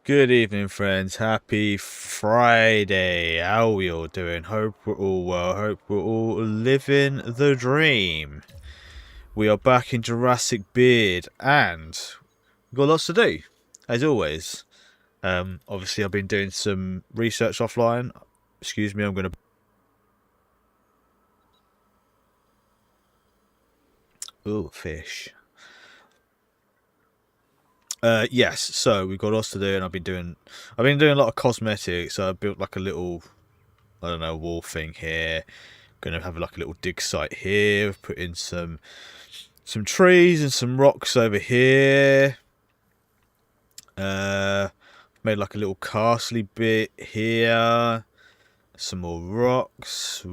Good evening, friends. Happy Friday. How are we all doing? Hope we're all well. Hope we're all living the dream. We are back in Jurassic Beard, and we've got lots to do, as always. Obviously, I've been doing some research offline. Excuse me, I'm going to... Ooh, fish. Yes, so we've got lots to do, and I've been doing a lot of cosmetics. So I built like a little, I don't know, wall thing here. Gonna have like a little dig site here. Put in some trees and some rocks over here. Made like a little castle bit here. Some more rocks,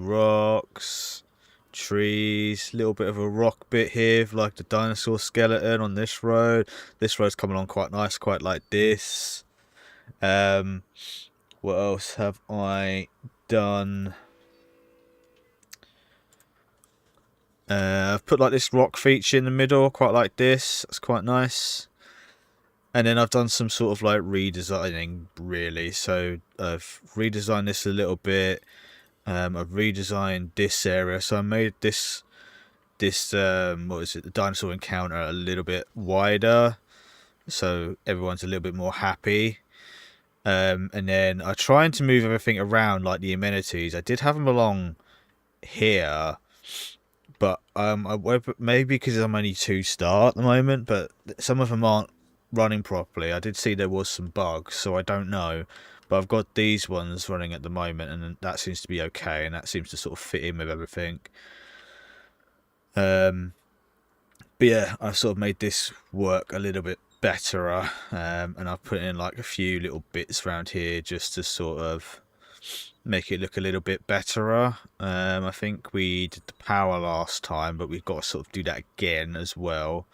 trees. Little bit of a rock bit here, like the dinosaur skeleton on this road. This road's coming on quite nice, quite like this. What else have I done? I've put like this rock feature in the middle, quite like this. That's quite nice. And then I've done some sort of like redesigning, really. So I've redesigned this a little bit. I've redesigned this area. So I made this what is it? The dinosaur encounter a little bit wider, so everyone's a little bit more happy. And then I tried to move everything around, like the amenities. I did have them along here, but maybe because I'm only 2-star at the moment, but some of them aren't running properly. I did see there was some bugs, so I don't know, but I've got these ones running at the moment, and that seems to be okay, and that seems to sort of fit in with everything. But yeah, I've sort of made this work a little bit better, and I've put in like a few little bits around here just to sort of make it look a little bit better. I think we did the power last time, but we've got to sort of do that again as well.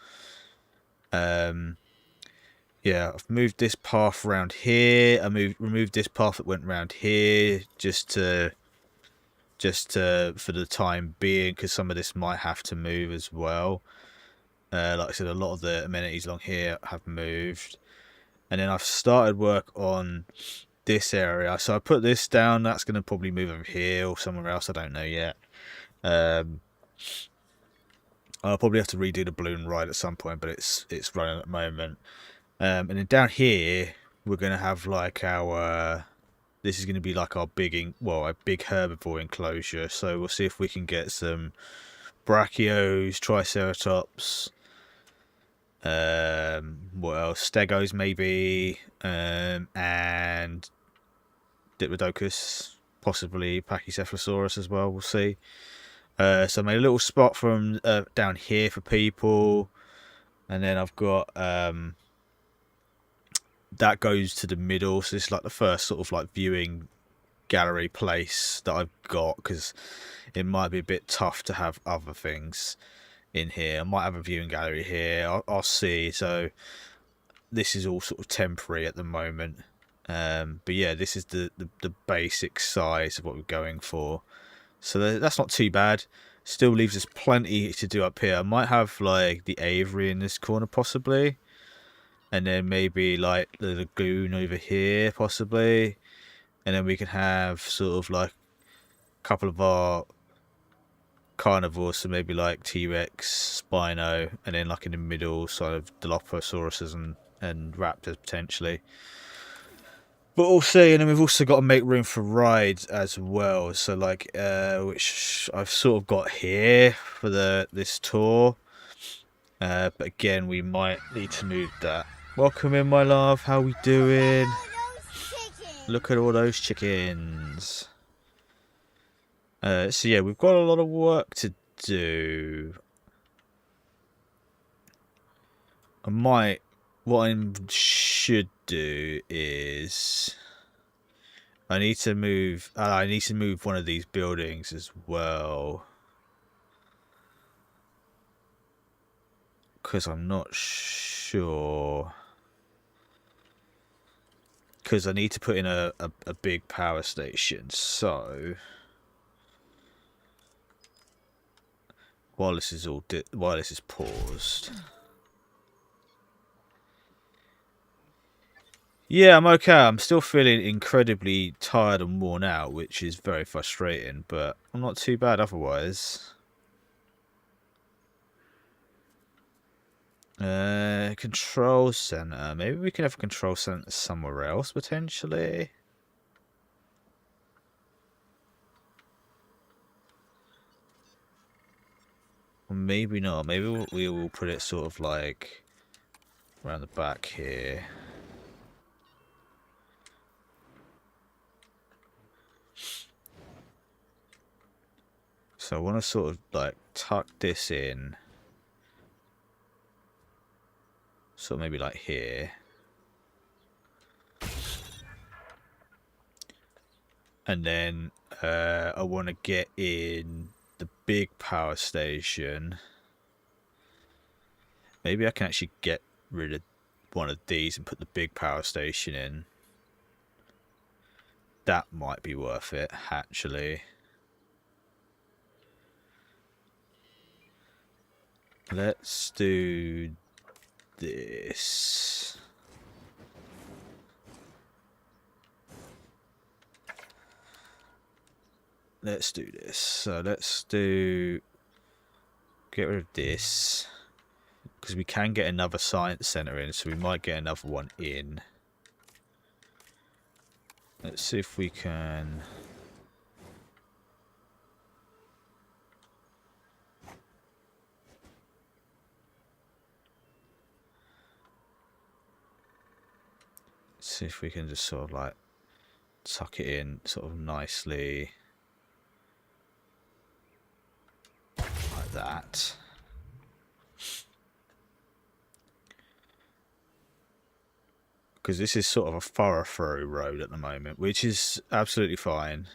Yeah, I've moved this path around here. I removed this path that went around here just to for the time being, because some of this might have to move as well. Like I said, a lot of the amenities along here have moved, and then I've started work on this area. So I put this down. That's going to probably move over here or somewhere else. I don't know yet. I'll probably have to redo the balloon ride at some point, but it's running at the moment. And then down here, we're going to have like our... this is going to be like our big herbivore enclosure. So we'll see if we can get some brachios, triceratops, what else? Stegos maybe, and Diplodocus, possibly Pachycephalosaurus as well. We'll see. So I made a little spot from down here for people, and then I've got that goes to the middle. So it's like the first sort of like viewing gallery place that I've got, because it might be a bit tough to have other things in here. I might have a viewing gallery here. I'll see. So this is all sort of temporary at the moment. But yeah, this is the basic size of what we're going for. So that's not too bad. Still leaves us plenty to do up here. I might have like the aviary in this corner possibly. And then maybe like the lagoon over here possibly. And then we can have sort of like a couple of our carnivores, so maybe like T-Rex, Spino, and then like in the middle sort of Dilophosaurus and raptors potentially. But we'll see. And then we've also got to make room for rides as well. So like which I've sort of got here for this tour. But again, we might need to move that. Welcome in, my love. How we doing? Look at all those chickens. So yeah, we've got a lot of work to do. What I should do is I need to move one of these buildings as well, because I'm not sure, because I need to put in a big power station. So while this is paused. Yeah, I'm okay. I'm still feeling incredibly tired and worn out, which is very frustrating, but I'm not too bad otherwise. Control center. Maybe we can have a control center somewhere else, potentially. Or maybe not. Maybe we will put it sort of like around the back here. So I want to sort of like tuck this in. So maybe like here. And then I want to get in the big power station. Maybe I can actually get rid of one of these and put the big power station in. That might be worth it, actually. Let's do this. Let's do this. So let's get rid of this, because we can get another science center in, so we might get another one in. Let's see if we can. See if we can just sort of like tuck it in sort of nicely like that. Because this is sort of a thoroughfare road at the moment, which is absolutely fine.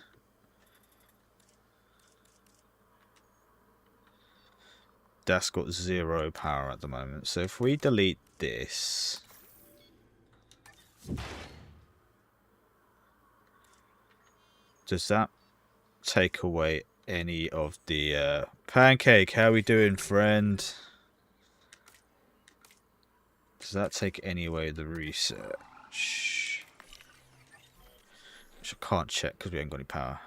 That's got 0 power at the moment. So if we delete this, does that take away any of the Pancake? How we doing, friend? Does that take any away of the research? Which I can't check because we haven't got any power.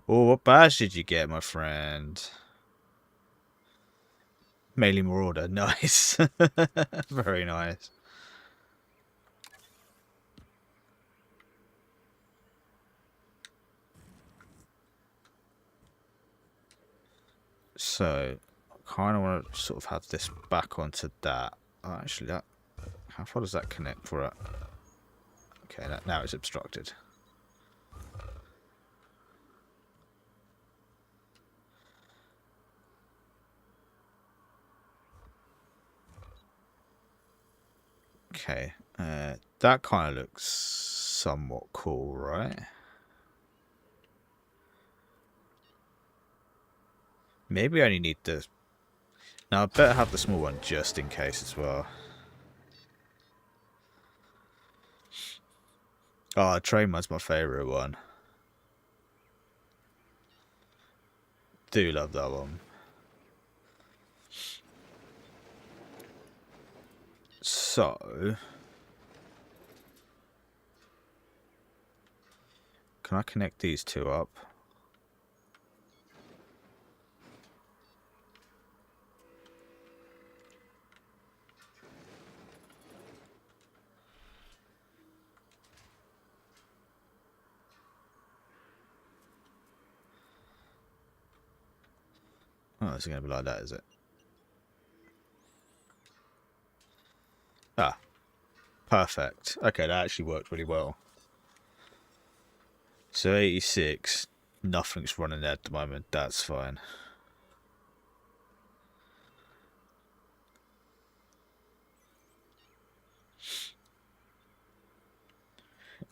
Oh, what badge did you get, my friend? Mainly Marauder. Nice. Very nice. So, I kind of want to sort of have this back onto that. Oh, actually, that... How far does that connect for it? Okay, now it's obstructed. Okay, that kind of looks somewhat cool, right? Maybe I only need the... Now, I better have the small one just in case as well. Oh, train one's my favourite one. Do love that one. So... Can I connect these two up? Oh, it's going to be like that, is it? Ah, perfect. Okay, that actually worked really well. So 86, nothing's running there at the moment. That's fine.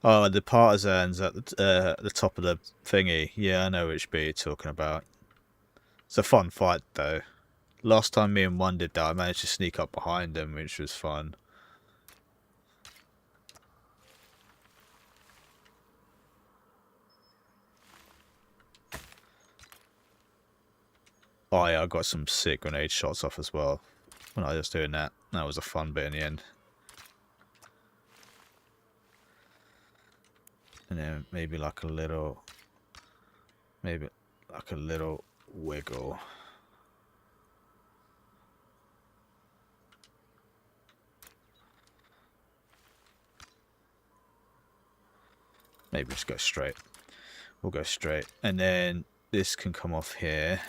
Oh, the partisans at the top of the thingy. Yeah, I know which bit you're talking about. It's a fun fight, though. Last time me and one did that, I managed to sneak up behind them, which was fun. Oh yeah, I got some sick grenade shots off as well when I was doing that. That was a fun bit in the end. And then maybe like a little... Maybe like a little wiggle. Maybe just go straight. We'll go straight. And then this can come off here.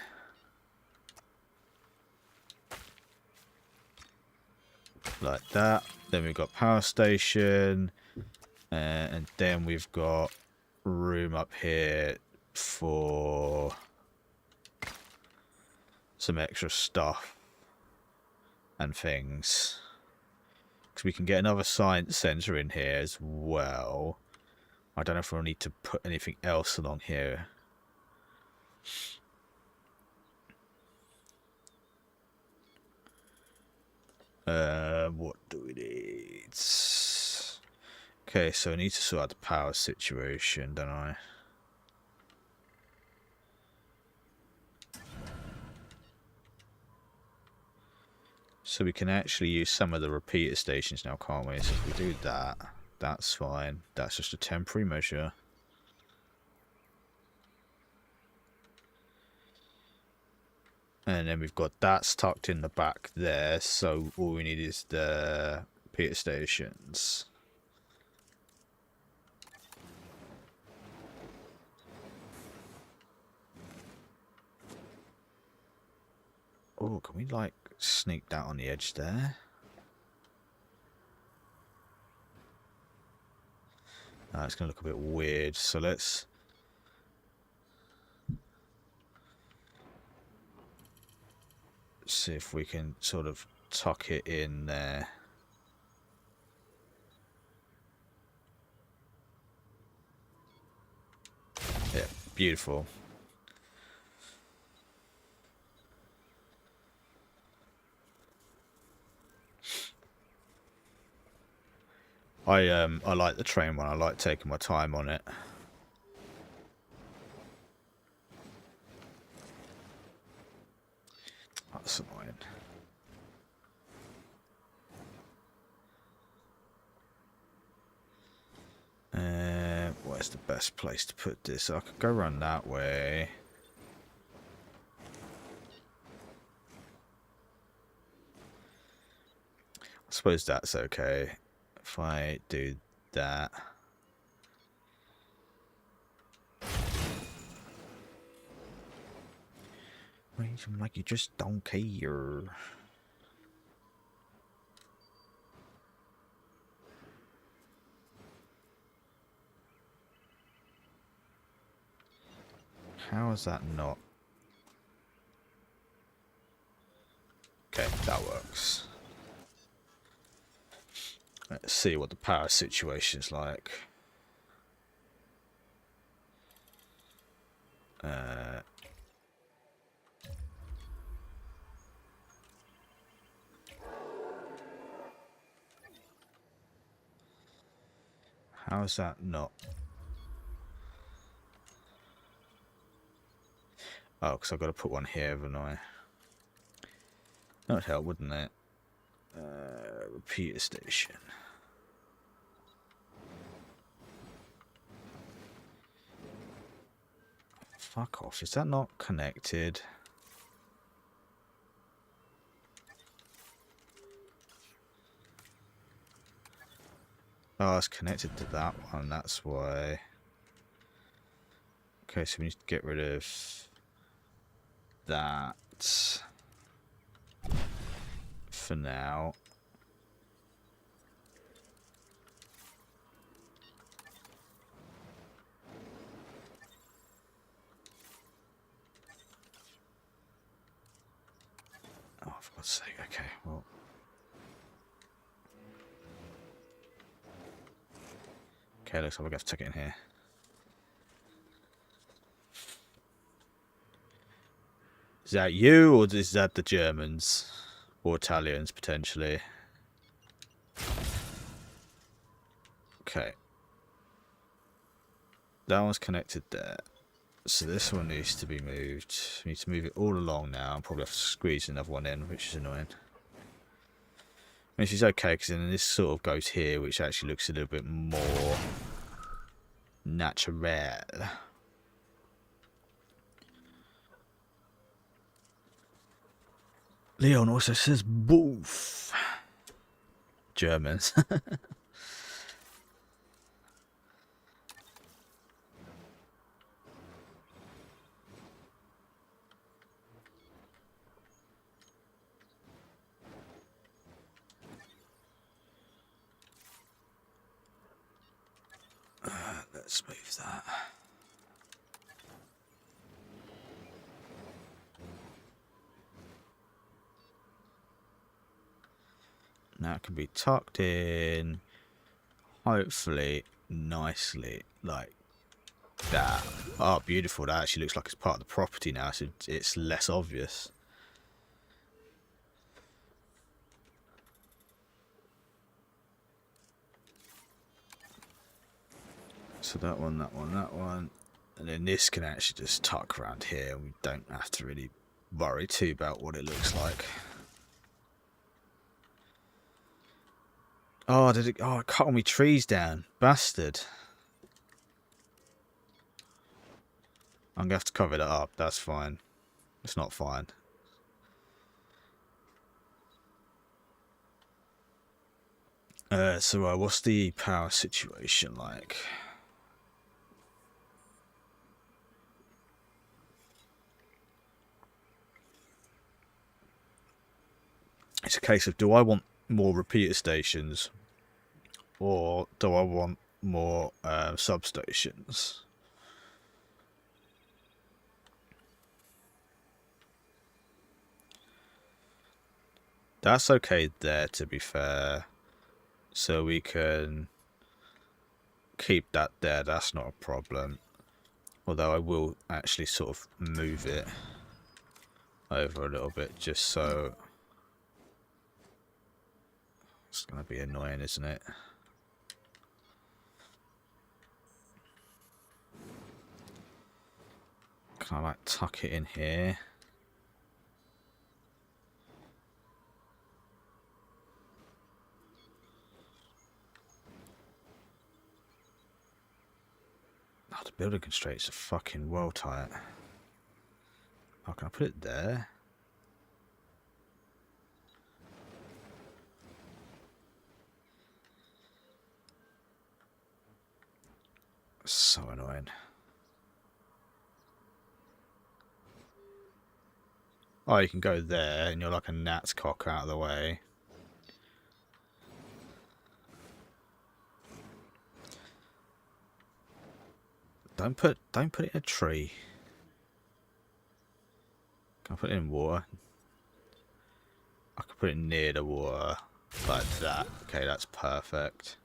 Like that. Then we've got power station. And then we've got room up here for some extra stuff and things. Because we can get another science centre in here as well. I don't know if we'll need to put anything else along here. What do we need? Okay, so I need to sort out the power situation, don't I? So we can actually use some of the repeater stations now, can't we? So if we do that, that's fine. That's just a temporary measure. And then we've got that's tucked in the back there, so all we need is the repeater stations. Oh, can we like sneak that on the edge there? It's going to look a bit weird, so let's... see if we can sort of tuck it in there. Yeah, beautiful. I like the train one. I like taking my time on it. That's annoying. Where's the best place to put this? I could go run that way. suppose that's okay. If I do that. Reason like you just don't care. How is that not? Okay, that works. Let's see what the power situation's like. How is that not? Oh, because I've got to put one here, haven't I? That would help, wouldn't it? Repeater station. Fuck off. Is that not connected? Oh, it's connected to that one. That's why. Okay, so we need to get rid of that for now. Oh, for God's sake. Okay, well. Okay, looks like we're going to have to tuck it in here. Is that you, or is that the Germans? Or Italians, potentially? Okay. That one's connected there. So this one needs to be moved. We need to move it all along now. I'll probably have to squeeze another one in, which is annoying. Which is okay, because then this sort of goes here, which actually looks a little bit more natural. Leon also says boof. Germans. Let's move that. Now it can be tucked in, hopefully nicely, like that. Oh, beautiful. That actually looks like it's part of the property now, so it's less obvious. So that one, that one, that one. And then this can actually just tuck around here. We don't have to really worry too about what it looks like. Oh, did it? Oh, it cut all my trees down. Bastard. I'm going to have to cover that up. That's fine. It's not fine. So what's the power situation like? It's a case of, do I want more repeater stations, or do I want more substations? That's okay there, to be fair. So we can keep that there, that's not a problem. Although I will actually sort of move it over a little bit, just so... It's going to be annoying, isn't it? Can I, like, tuck it in here? Oh, the building constraints are fucking well tight. Oh, can I put it there? So annoying. Oh, you can go there, and you're like a gnat's cock out of the way. Don't put it in a tree. Can I put it in water? I can put it near the water, like that. Okay, that's perfect.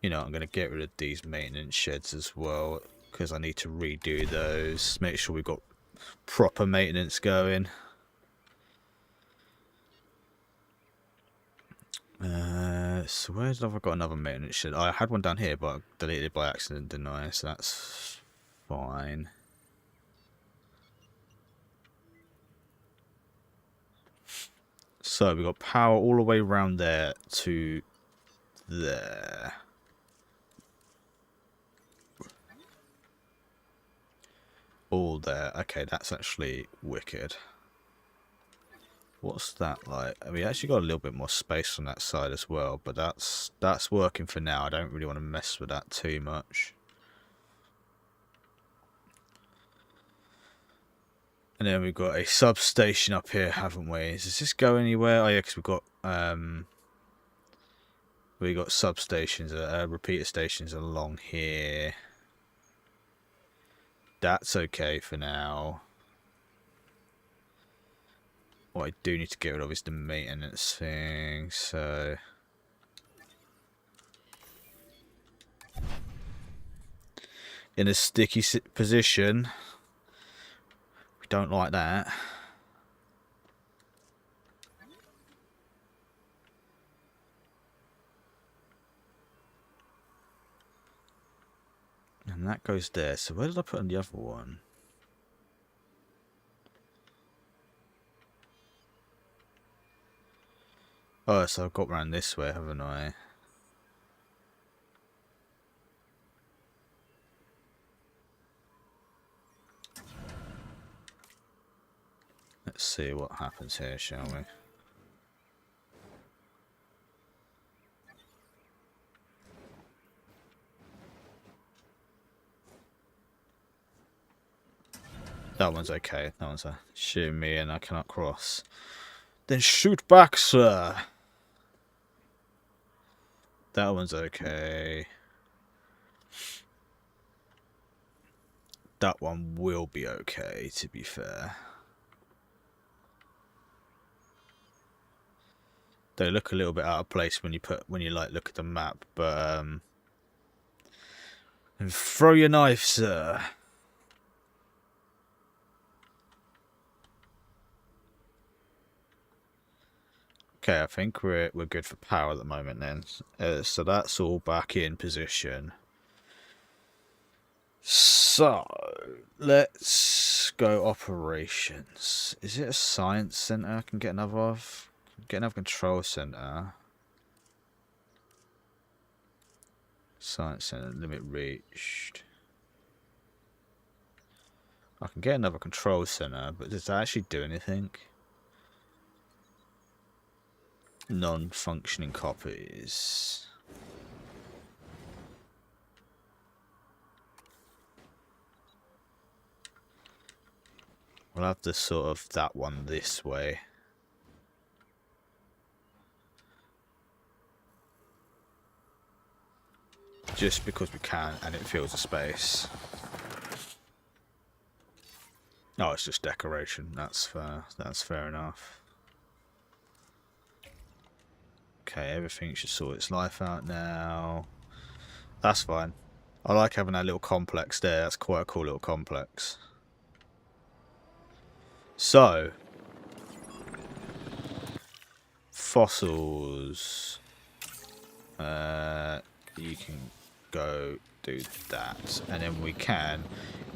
You know, I'm going to get rid of these maintenance sheds as well, because I need to redo those. Make sure we've got proper maintenance going. So where have I got another maintenance shed? I had one down here, but I deleted it by accident, didn't I? So that's fine. So we've got power all the way around there to there. All there. Okay, that's actually wicked. What's that like? I mean, we actually got a little bit more space on that side as well, but that's working for now. I don't really want to mess with that too much. And then we've got a substation up here, haven't we? Does this go anywhere? Oh yeah, because we got substations, repeater stations along here. That's okay for now. What I do need to get rid of is the maintenance thing, so... In a sticky position. We don't like that. And that goes there. So where did I put on the other one? Oh, so I've got around this way, haven't I? Let's see what happens here, shall we? That one's okay. That one's a shoot me and I cannot cross. Then shoot back, sir. That one's okay. That one will be okay, to be fair. They look a little bit out of place when you like look at the map, but and throw your knife, sir. Okay, I think we're good for power at the moment then. So that's all back in position. So let's go operations. Is it a science center? I can get another of. Get another control center. Science center limit reached. I can get another control center, but does that actually do anything? Non-functioning copies. We'll have to sort of that one this way. Just because we can and it fills a space. Oh, it's just decoration. That's fair. That's fair enough. Okay, everything should sort its life out now. That's fine. I like having that little complex there. That's quite a cool little complex. So, fossils. You can go do that, and then we can,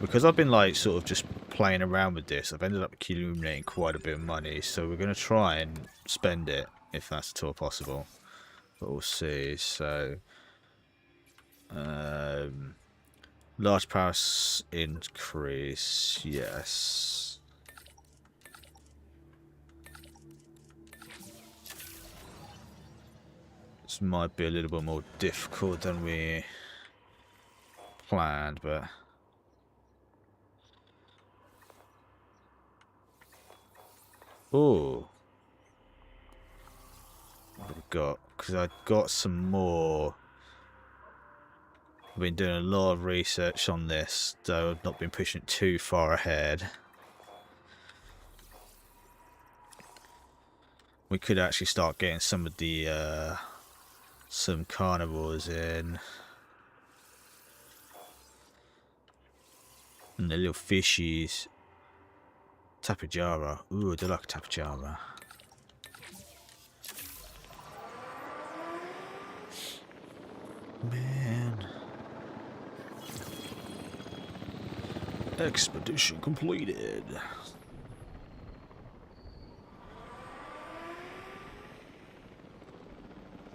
because I've been like sort of just playing around with this, I've ended up accumulating quite a bit of money, so we're going to try and spend it if that's at all possible, but we'll see. So large power increase, yes. This might be a little bit more difficult than we planned, but... Ooh. What have we got? Because I got some more. I've been doing a lot of research on this, though I've not been pushing it too far ahead. We could actually start getting some of the, some carnivores in. And the little fishies. Tapajara. Ooh, I do like tapajara. Man. Expedition completed.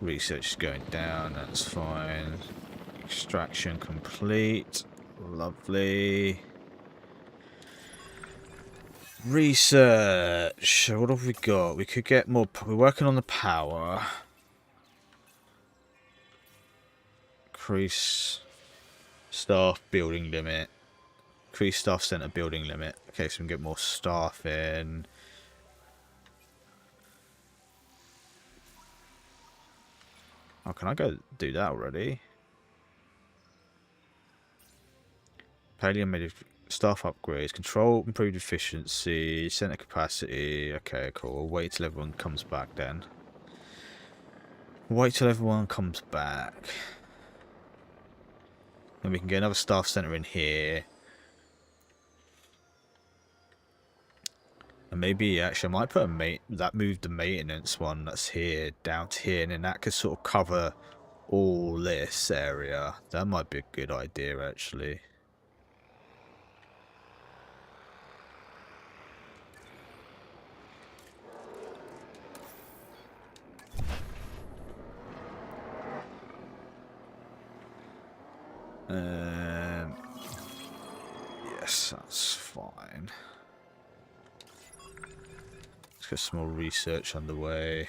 Research is going down, that's fine. Extraction complete. Lovely. Research. What have we got? We could get more. We're working on the power. Increase staff building limit. Increase staff center building limit. Okay, so we can get more staff in. Oh, can I go do that already? Paleo made staff upgrades, control improved efficiency, center capacity. Okay, cool. We'll wait till everyone comes back then. Wait till everyone comes back. Then we can get another staff center in here. And maybe actually I might put move the maintenance one that's here down to here, and then that could sort of cover all this area. That might be a good idea actually. Yes, that's fine. Let's get some more research underway.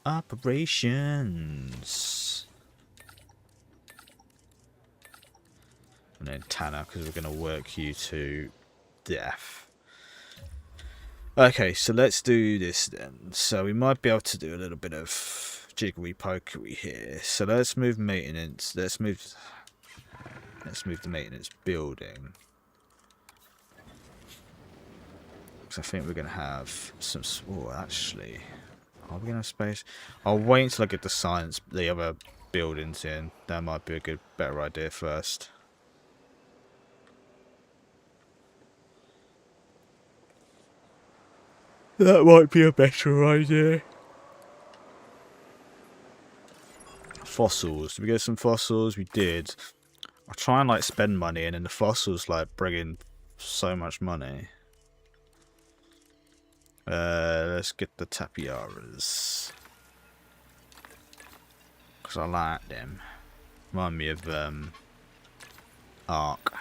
Operations. And then Tanner, because we're going to work you to death. Okay, so let's do this then. So we might be able to do a little bit of jiggery pokery here. So let's move maintenance. Let's move the maintenance building. Because I think we're going to have some... Oh, actually... Are we going to have space? I'll wait until I get the other buildings in. That might be a better idea first. That might be a better idea. Fossils. Did we get some fossils? We did. I'll try and like spend money, and then the fossils like bring in so much money. Let's get the tapiaras. Because I like them. Remind me of Ark.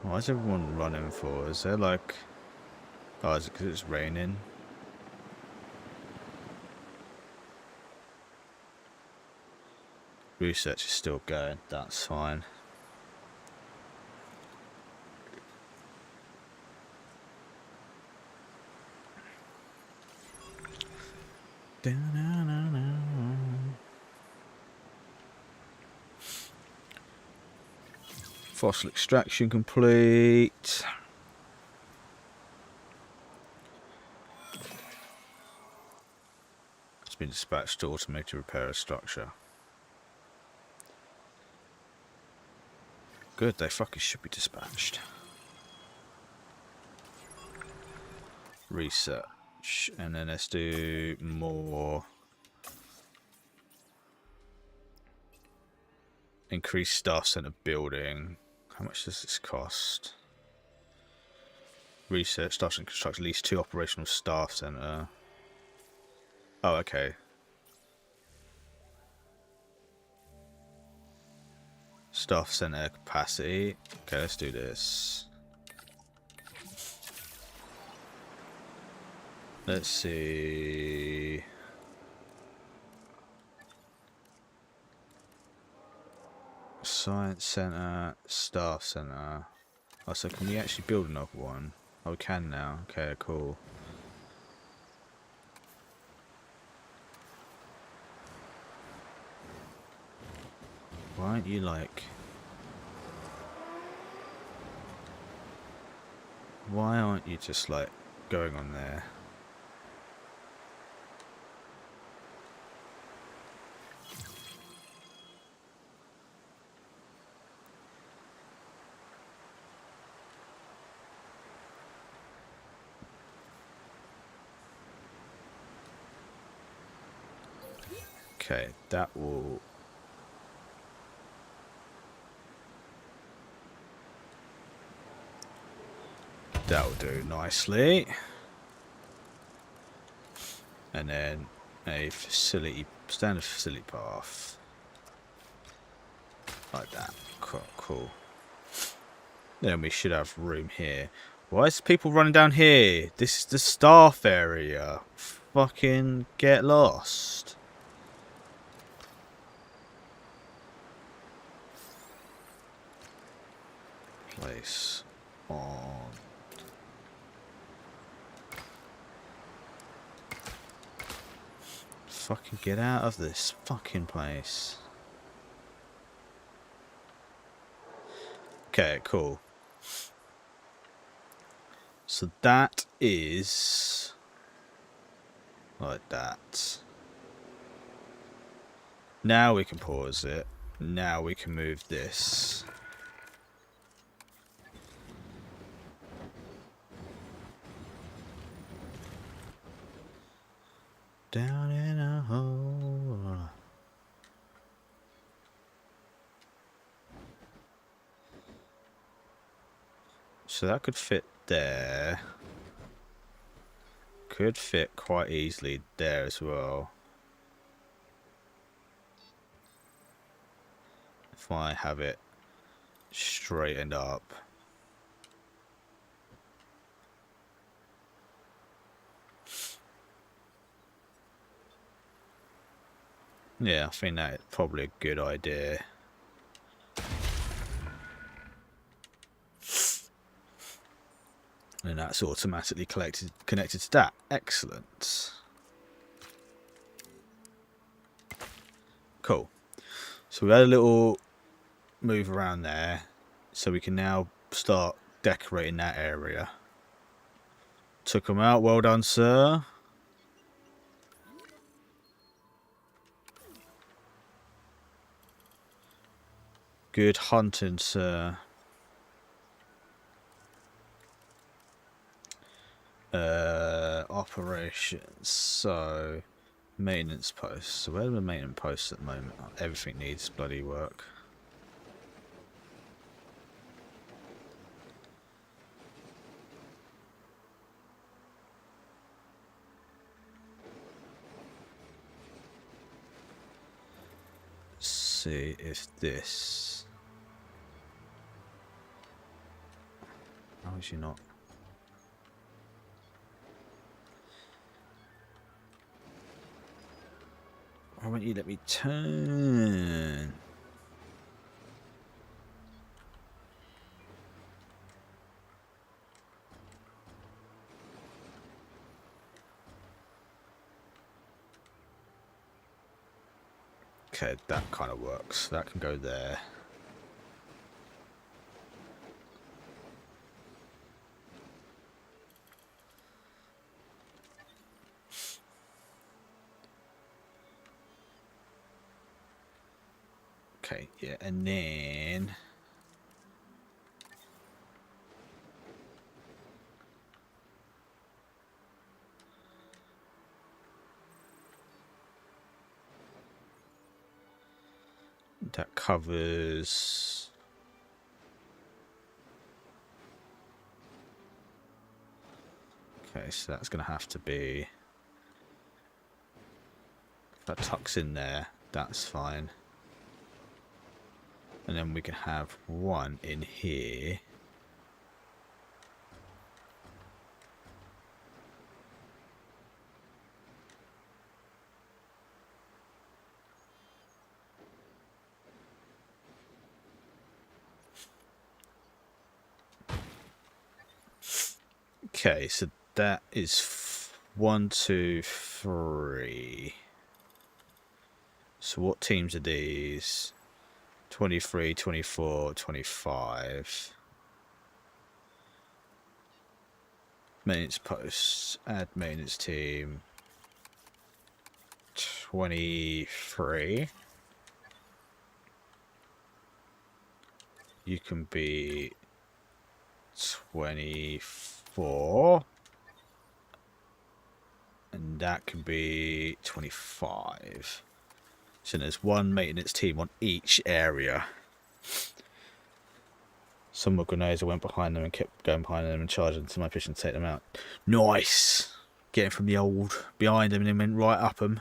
Why is everyone running for? Is there like... Oh, is it because it's raining? Research is still going, that's fine. Fossil extraction complete. It's been dispatched to automated repair a structure. Good, they fucking should be dispatched. Research, and then let's do more. Increase staff center building. How much does this cost? Research, staff center construct at least 2 operational staff center. Oh, okay. Staff center capacity. Okay, let's do this. Let's see. Science Center, Staff Center. Oh, so can we actually build another one? Oh, we can now. Okay, cool. Why aren't you like... Why aren't you just like going on there? Okay, that will... That'll do nicely. And then a facility, standard facility path. Like that. Cool, cool. Then we should have room here. Why is people running down here? This is the staff area. Fucking get lost. Place on. Fucking get out of this fucking place. Okay, cool. So that is like that. Now we can pause it. Now we can move this. Down in a hole. So that could fit there. Could fit quite easily there as well. If I have it straightened up. Yeah, I think that's probably a good idea. And that's automatically connected to that. Excellent. Cool. So we had a little move around there. So we can now start decorating that area. Took them out. Well done, sir. Good hunting, sir. Operations. So, maintenance posts. So where are the maintenance posts at the moment? Oh, everything needs bloody work. Let's see if this... How is you not? Why won't you let me turn? Okay, that kind of works. That can go there. Okay, yeah, and then... That covers... Okay, so that's going to have to be... If that tucks in there, that's fine. And then we can have one in here. Okay, so that is 1, 2, 3. So what teams are these? 23, 24, 25. Maintenance posts. Add maintenance team. 23. You can be 24. And that can be 25. So there's one maintenance team on each area. Some were grenades. I went behind them and kept going behind them and charging to my position to take them out. Nice! Getting from the old behind them and then went right up them.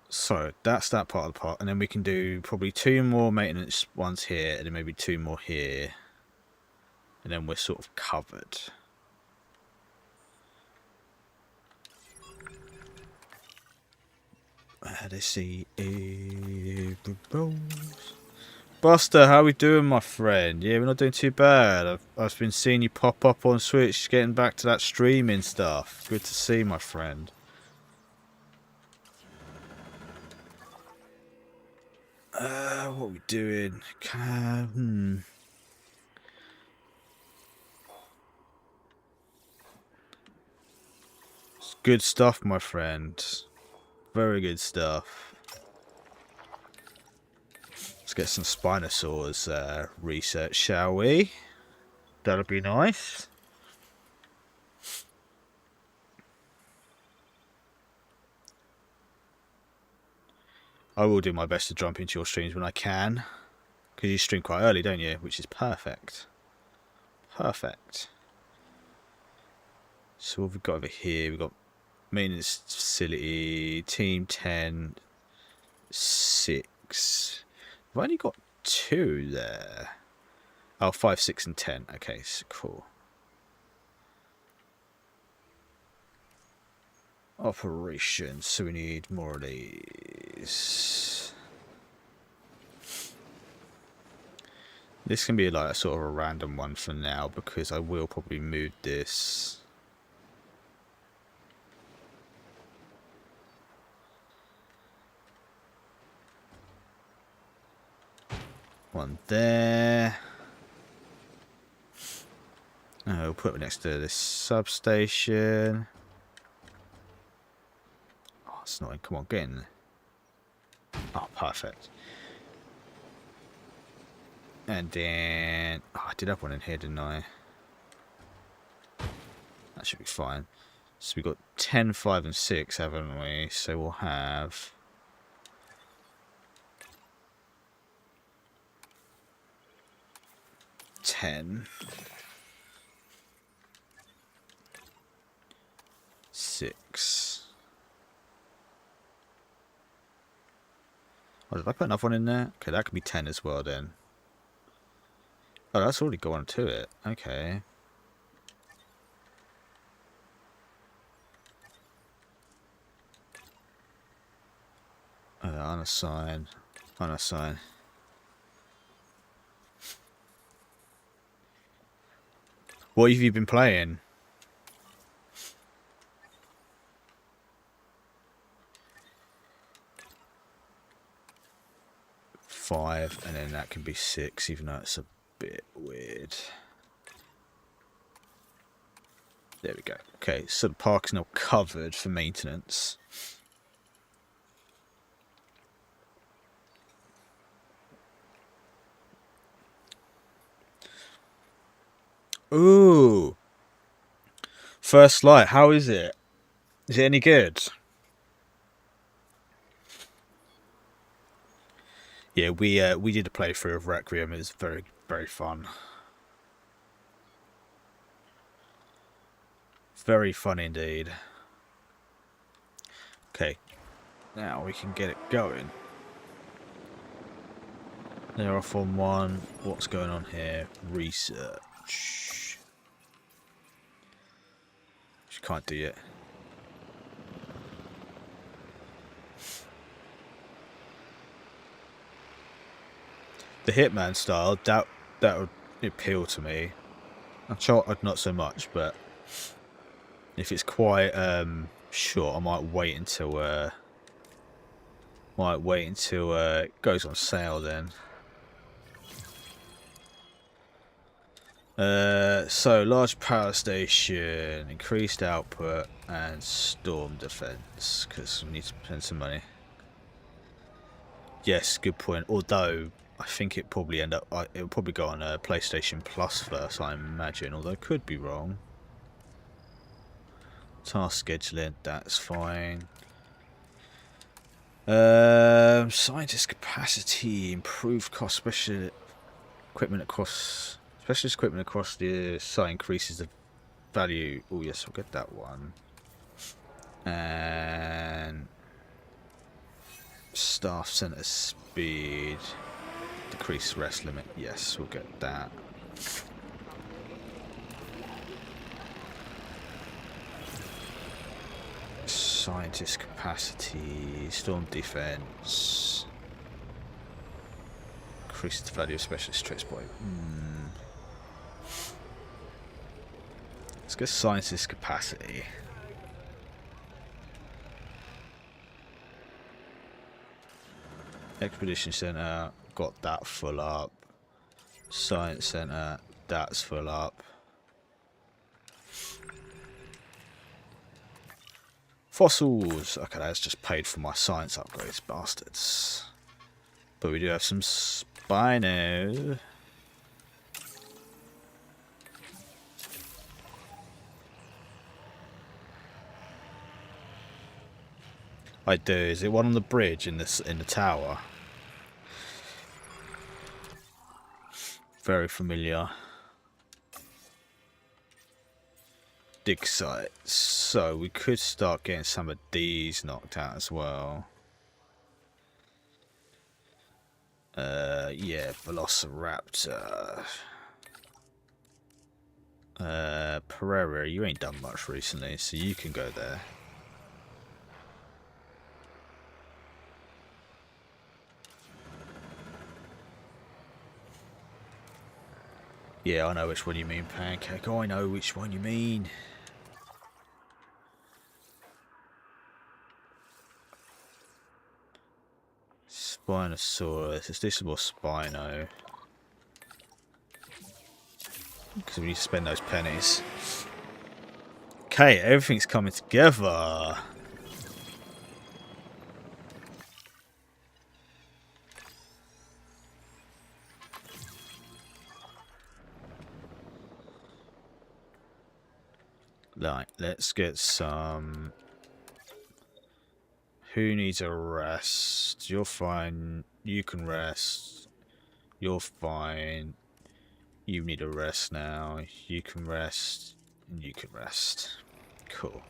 So that's that part of the part. And then we can do probably 2 more maintenance ones here and then maybe 2 more here. And then we're sort of covered. Let's see. Buster, how we doing, my friend? Yeah, we're not doing too bad. I've been seeing you pop up on Switch, getting back to that streaming stuff. Good to see, my friend. What are we doing? It's good stuff, my friend. Very good stuff. Let's get some Spinosaurs research, shall we? That'll be nice. I will do my best to jump into your streams when I can. Because you stream quite early, don't you? Which is perfect. Perfect. So what have we got over here? We've got maintenance facility, team 10, 6. I've only got 2 there. Oh, 5, 6 and 10. Okay, so cool. Operations. So we need more of these. This can be like a sort of a random one for now because I will probably move this. One there. Oh, we'll put it next to this substation. Oh, it's not. Come on, get in there. Oh, perfect. And then... Oh, I did have one in here, didn't I? That should be fine. So we've got 10, 5 and 6, haven't we? So we'll have... 10. 6. Oh, did I put another one in there? Okay, that could be 10 as well then. Oh, that's already gone to it. Okay. Unassign. Unassign. What have you been playing? Five, and then that can be 6, even though it's a bit weird. There we go. Okay, so the park's now covered for maintenance. Ooh. First Light, how is it? Is it any good? Yeah, we did a playthrough of Requiem. It was very, very fun. Very fun indeed. Okay, now we can get it going. They're off on 1. What's going on here? Research. Which can't do yet. The Hitman style, that would appeal to me. Uncharted not so much, but if it's quite short, I might wait until it goes on sale then. So large power station, increased output, and storm defense, because we need to spend some money. Yes, good point. Although I think it probably it'll probably go on PlayStation Plus first, I imagine. Although I could be wrong. Task scheduling, that's fine. Scientist capacity, improved cost, specialist equipment across the site increases the value. Oh yes, we'll get that one. And staff center speed, decrease rest limit. Yes, we'll get that. Scientist capacity, storm defense, increase the value of specialist traits by. Let's get scientist capacity. Expedition center, got that full up. Science center, that's full up. Fossils. Okay, that's just paid for my science upgrades, bastards. But we do have some Spino. I do. Is it one on the bridge in the tower? Very familiar. Dig sites. So we could start getting some of these knocked out as well. Yeah, Velociraptor. Pereira, you ain't done much recently, so you can go there. Yeah, I know which one you mean, Pancake. I know which one you mean. Spinosaurus. Let's do some more Spino. Because we need to spend those pennies. Okay, everything's coming together. Right, let's get some. Who needs a rest? You're fine. You can rest. You're fine. You need a rest now. You can rest. And you can rest. Cool.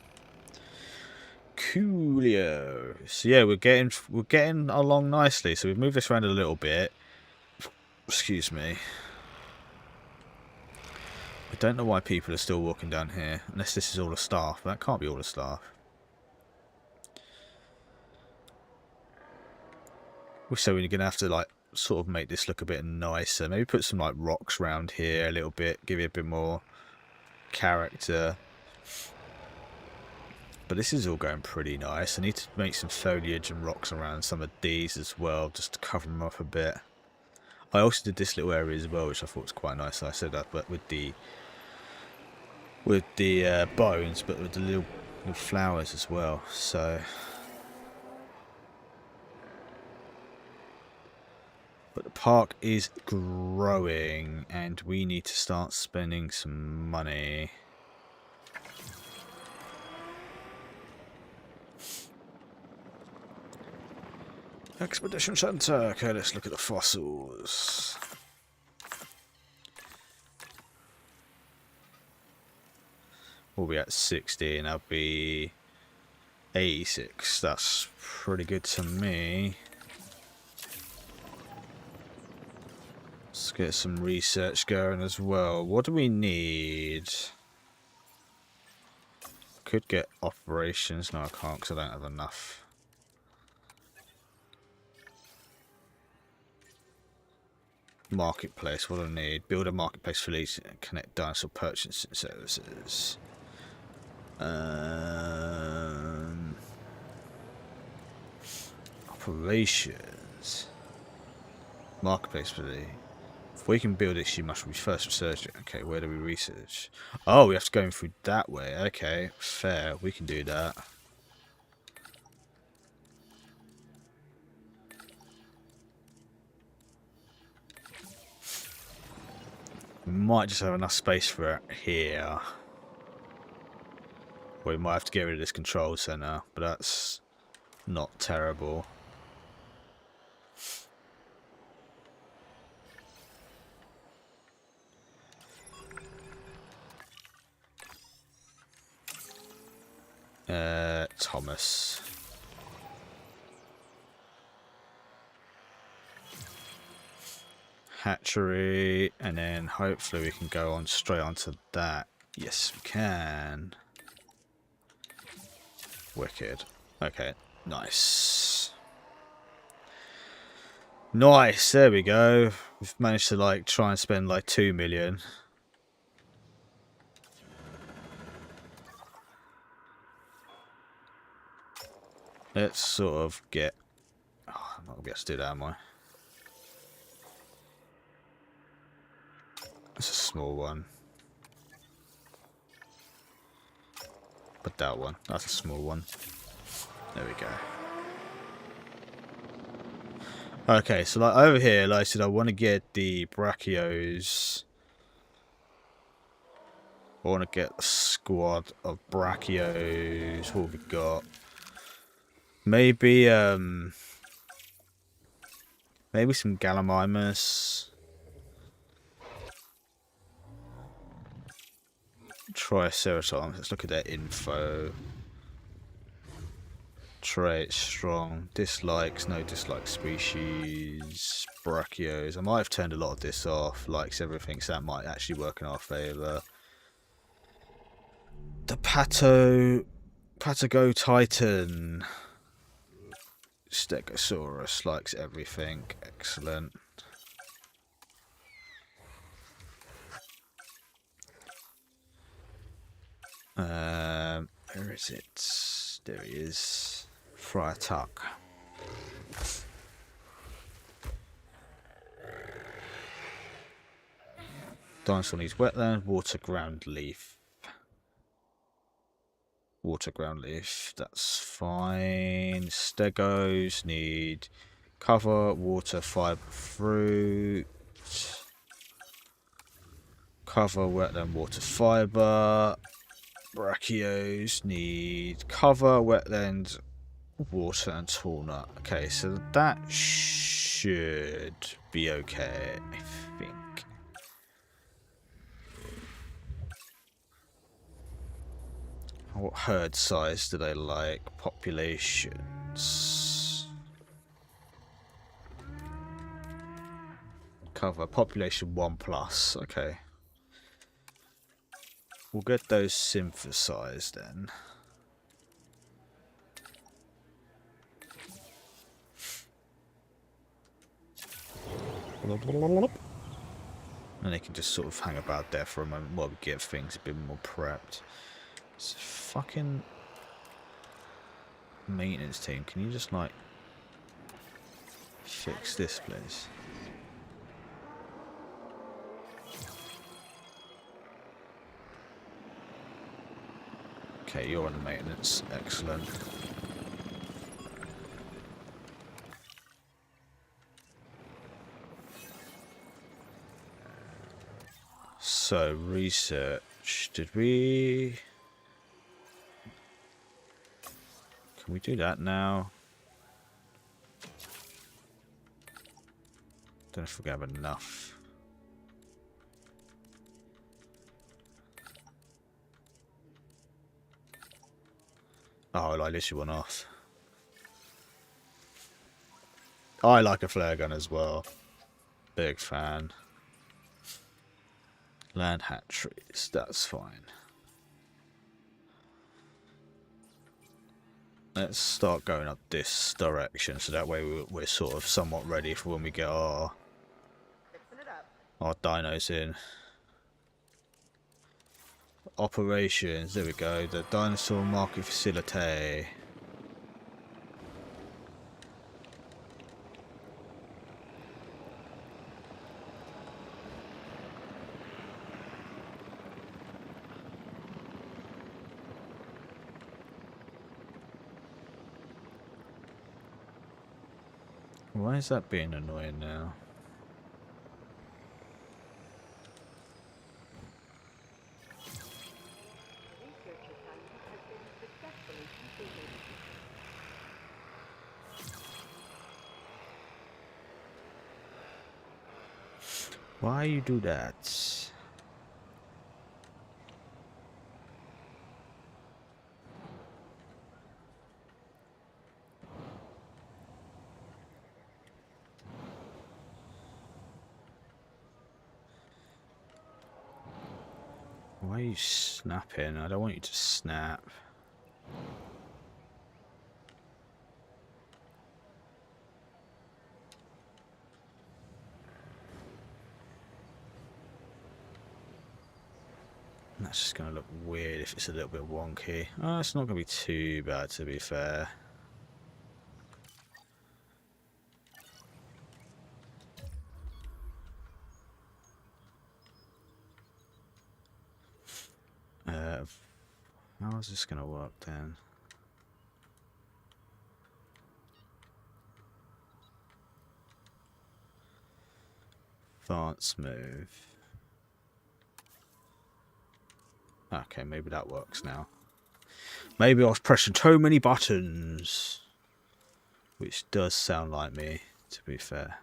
Coolio. So yeah, we're getting along nicely. So we've moved this around a little bit. Excuse me. I don't know why people are still walking down here, unless this is all the staff. That can't be all the staff. So we're gonna have to like sort of make this look a bit nicer. Maybe put some like rocks around here a little bit, give it a bit more character. But this is all going pretty nice. I need to make some foliage and rocks around some of these as well, just to cover them up a bit. I also did this little area as well, which I thought was quite nice. I said that, but with the bones, but with the little flowers as well. So. But the park is growing, and we need to start spending some money. Expedition Center. Okay, let's look at the fossils. We'll be at 60, and I'll be 86. That's pretty good to me. Let's get some research going as well. What do we need? Could get operations. No, I can't because I don't have enough. Marketplace, what do I need? Build a marketplace for leads and connect dinosaur purchasing services. Operations. Marketplace for the... If we can build it, she must be first research it. Okay, where do we research? Oh, we have to go through that way. Okay, fair. We can do that. We might just have enough space for it here. We might have to get rid of this control center, but that's not terrible. Thomas. Hatchery, and then hopefully we can go on straight onto that. Yes, we can. Wicked. Okay, nice. Nice, there we go. We've managed to like try and spend like 2 million. Let's sort of get... Oh, I'm not going to be able to do that, am I? That's a small one. But that one, that's a small one. There we go. Okay, so like over here, like I said, I want to get the brachios. I want to get a squad of brachios. What have we got? Maybe maybe some gallimimus. Triceratops. Let's look at their info. Trait strong. Dislikes, no dislike species. Brachios. I might have turned a lot of this off. Likes everything, so that might actually work in our favour. The Patago Titan. Stegosaurus likes everything. Excellent. Where is it? There he is. Friar Tuck. Dinosaur needs wetland, water, ground leaf. Water, ground leaf, that's fine. Stegos need cover, water, fibre, fruit. Cover, wetland, water, fibre. Brachios need cover, wetland, water, and tall nut. Okay, so that should be okay, I think. What herd size do they like? Populations. Cover population 1+. Okay. We'll get those synthesized then. And they can just sort of hang about there for a moment while we get things a bit more prepped. This fucking maintenance team, can you just like fix this, please? Okay, you're on the maintenance. Excellent. So, research. Did we... Can we do that now? Don't know if we have enough. Oh, I literally went off. I like a flare gun as well. Big fan. Land hatcheries, that's fine. Let's start going up this direction, so that way we're sort of somewhat ready for when we get our our dinos in. Operations, there we go, the dinosaur market facility. Why is that being annoying now? Why you do that? Why are you snapping? I don't want you to snap. That's just going to look weird if it's a little bit wonky. Oh, it's not going to be too bad, to be fair. How is this going to work then? Advance move. Okay, maybe that works now. Maybe I was pressing too many buttons. Which does sound like me, to be fair.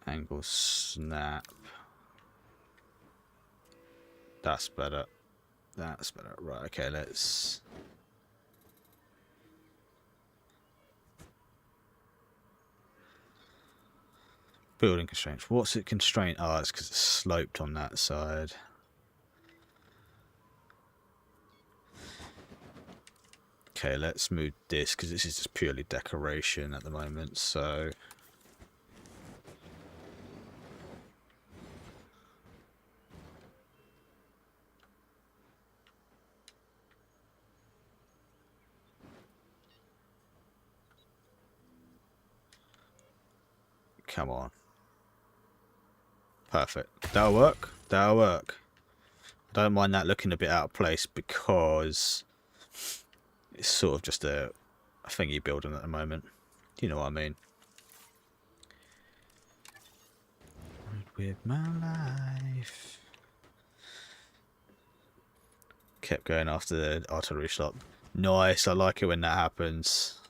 Angle snap. That's better. That's better. Right, okay, let's... Building constraints. What's it constraint? Oh, it's because it's sloped on that side. Okay, let's move this because this is just purely decoration at the moment, so... Come on. Perfect. That'll work. That'll work. I don't mind that looking a bit out of place because it's sort of just a thingy building at the moment. You know what I mean. With my life. Kept going after the artillery shot. Nice. I like it when that happens.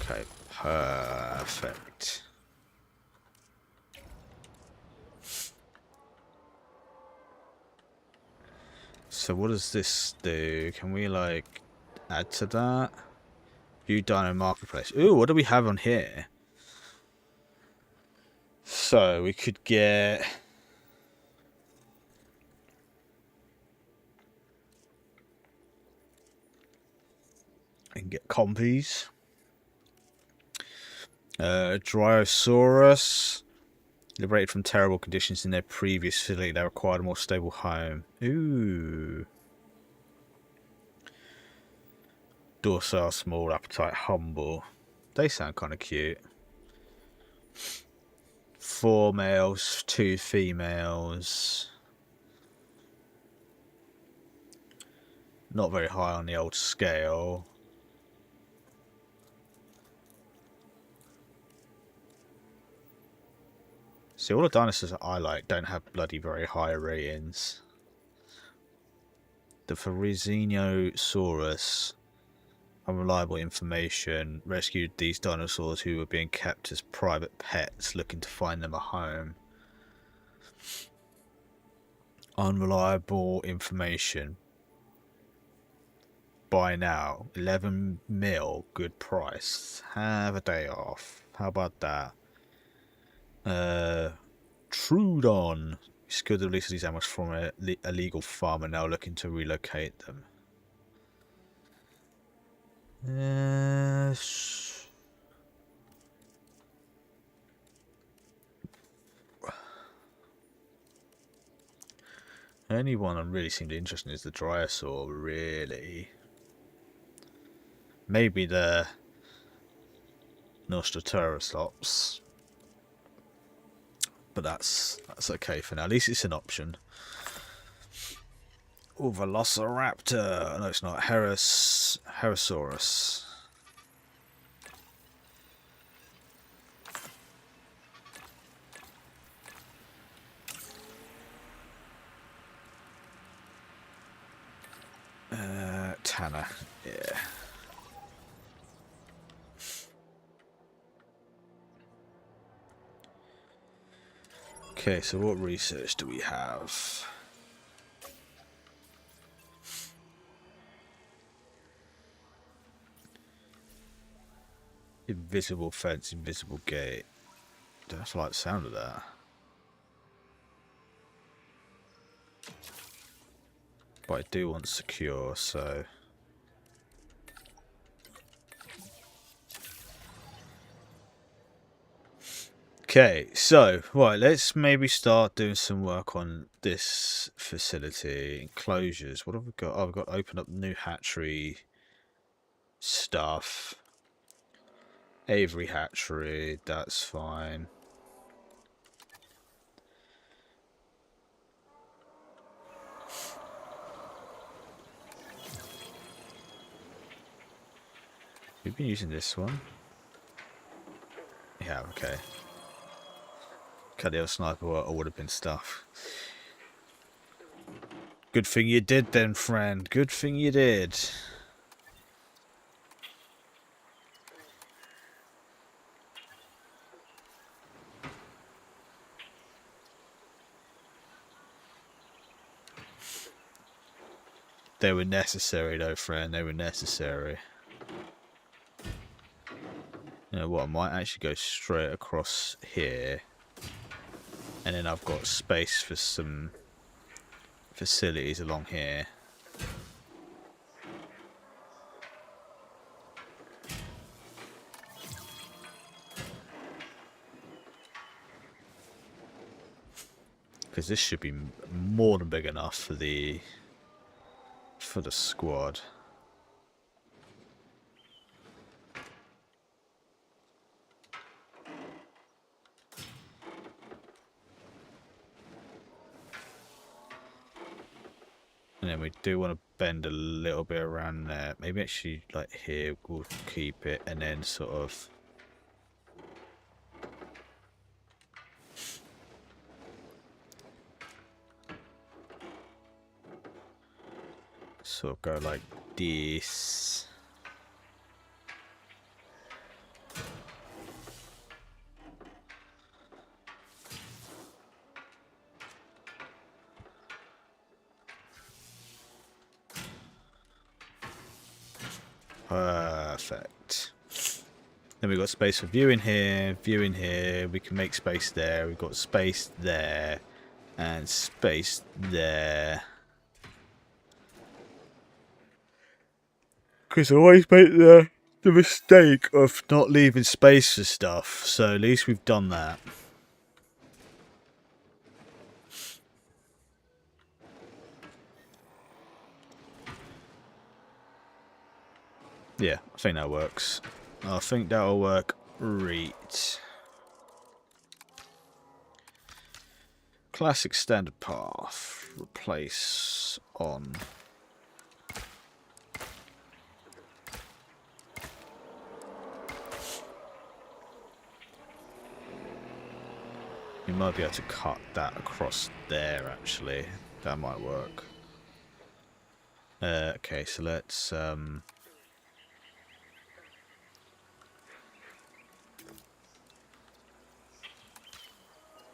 Okay, perfect. So what does this do? Can we like add to that? View Dino Marketplace. Ooh, what do we have on here? So we could get... I can get compies. Dryosaurus. Liberated from terrible conditions in their previous facility, they required a more stable home. Ooh. Docile, small, appetite, humble. They sound kind of cute. 4 males, 2 females. Not very high on the old scale. See, all the dinosaurs that I like don't have bloody very high ratings. The Farizinosaurus, unreliable information, rescued these dinosaurs who were being kept as private pets, looking to find them a home. Unreliable information. Buy now. 11 mil. Good price. Have a day off. How about that? Trudon. Secured the release of these animals from a illegal farmer, now looking to relocate them. The only one I'm really seemed interested in is the Dryosaur, really. Maybe the Nostratosaurus, but that's okay for now. At least it's an option. Oh, Velociraptor. No, it's not. Herosaurus. Tanner. Yeah. Okay, so what research do we have? Invisible fence, invisible gate. Don't like the sound of that. But I do want secure, so... Okay, so, right, let's maybe start doing some work on this facility. Enclosures, what have we got? Oh, we've got to open up new hatchery stuff. Aviary hatchery, that's fine. We've been using this one. Yeah, okay. Cadeo sniper would have been stuff. Good thing you did then, friend. Good thing you did. They were necessary though, friend. They were necessary. You know what, I might actually go straight across here. And then I've got space for some facilities along here. Because this should be more than big enough for the squad. And then we do want to bend a little bit around there. Maybe actually like here we'll keep it and then sort of go like this. Perfect. Then we've got space for view in here, we can make space there, we've got space there, and space there. Because I always make the mistake of not leaving space for stuff, so at least we've done that. Yeah, I think that works. I think that'll work right. Classic standard path. Replace on. You might be able to cut that across there, actually. That might work. Okay, so let's...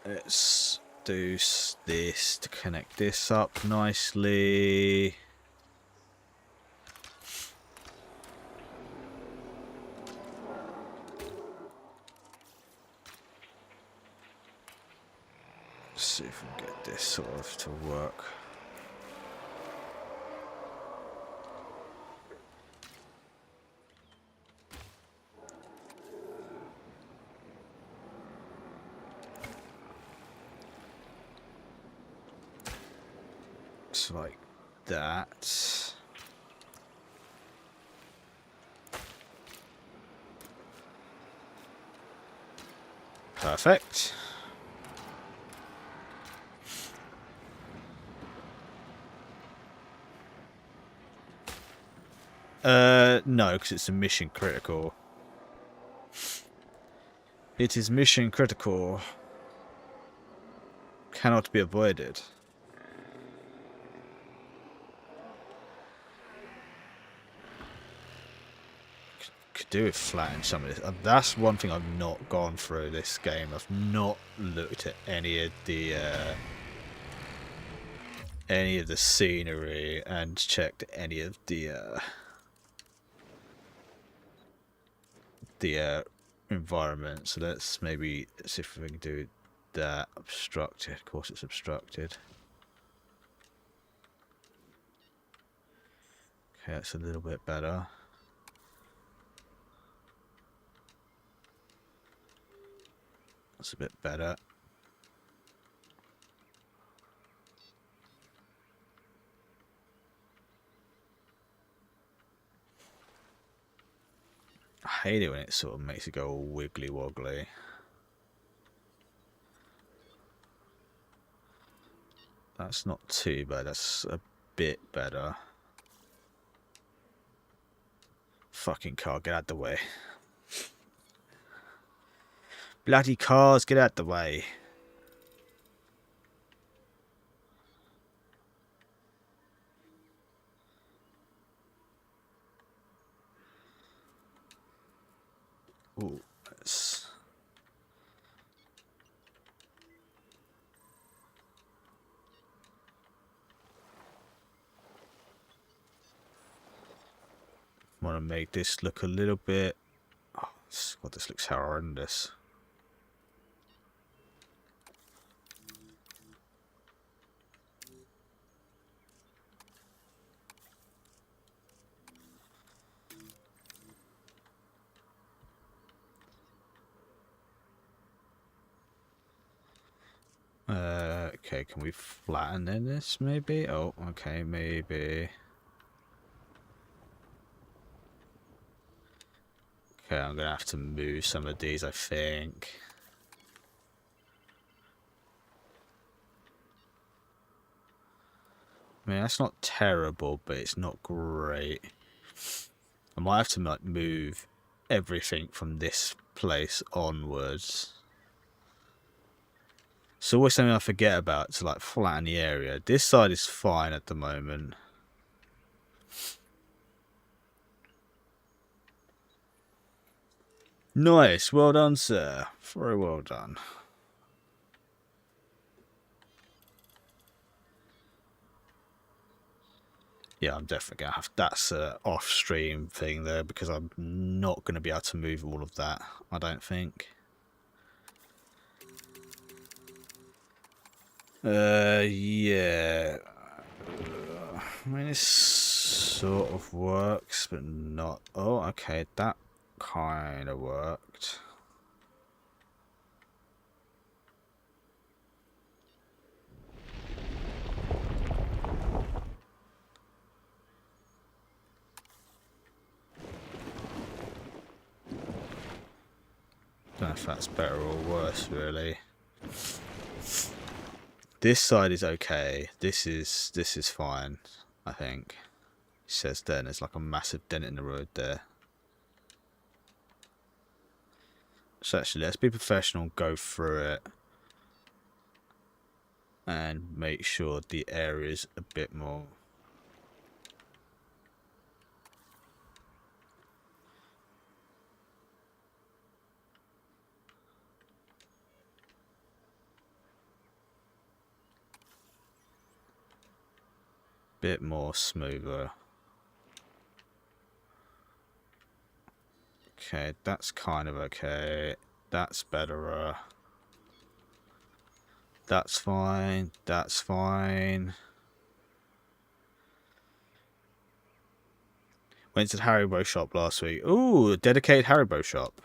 let's do this to connect this up nicely. Let's see if we can get this sort of to work. It's like that. Perfect. No, because it's a mission critical. It is mission critical. Cannot be avoided. Could do with flattening some of this. That's one thing I've not gone through this game. I've not looked at any of the scenery and checked any of the environment. So let's maybe see if we can do that. Obstructed. Of course, it's obstructed. Okay, that's a little bit better. That's a bit better. I hate it when it sort of makes it go all wiggly woggly. That's not too bad. That's a bit better. Fucking car, get out the way. Bloody cars, get out the way. Ooh, let's... want to make this look a little bit... Oh, God, this looks horrendous. Okay, can we flatten in this maybe? Oh, okay, maybe. Okay, I'm gonna have to move some of these, I think. I mean, that's not terrible, but it's not great. I might have to like move everything from this place onwards. It's always something I forget about to like flatten the area. This side is fine at the moment. Nice, well done, sir. Very well done. Yeah, I'm definitely gonna have... That's an off-stream thing there because I'm not gonna be able to move all of that, I don't think. Yeah. I mean, it sort of works, but not... Oh, okay, that kind of worked. Don't know if that's better or worse, really. This side is okay. This is fine, I think. It says there, there's like a massive dent in the road there. So actually, let's be professional and go through it. And make sure the area is a bit more... Bit more smoother. Okay, that's kind of okay. That's better. That's fine. That's fine. Went to the Haribo shop last week. Ooh, a dedicated Haribo shop.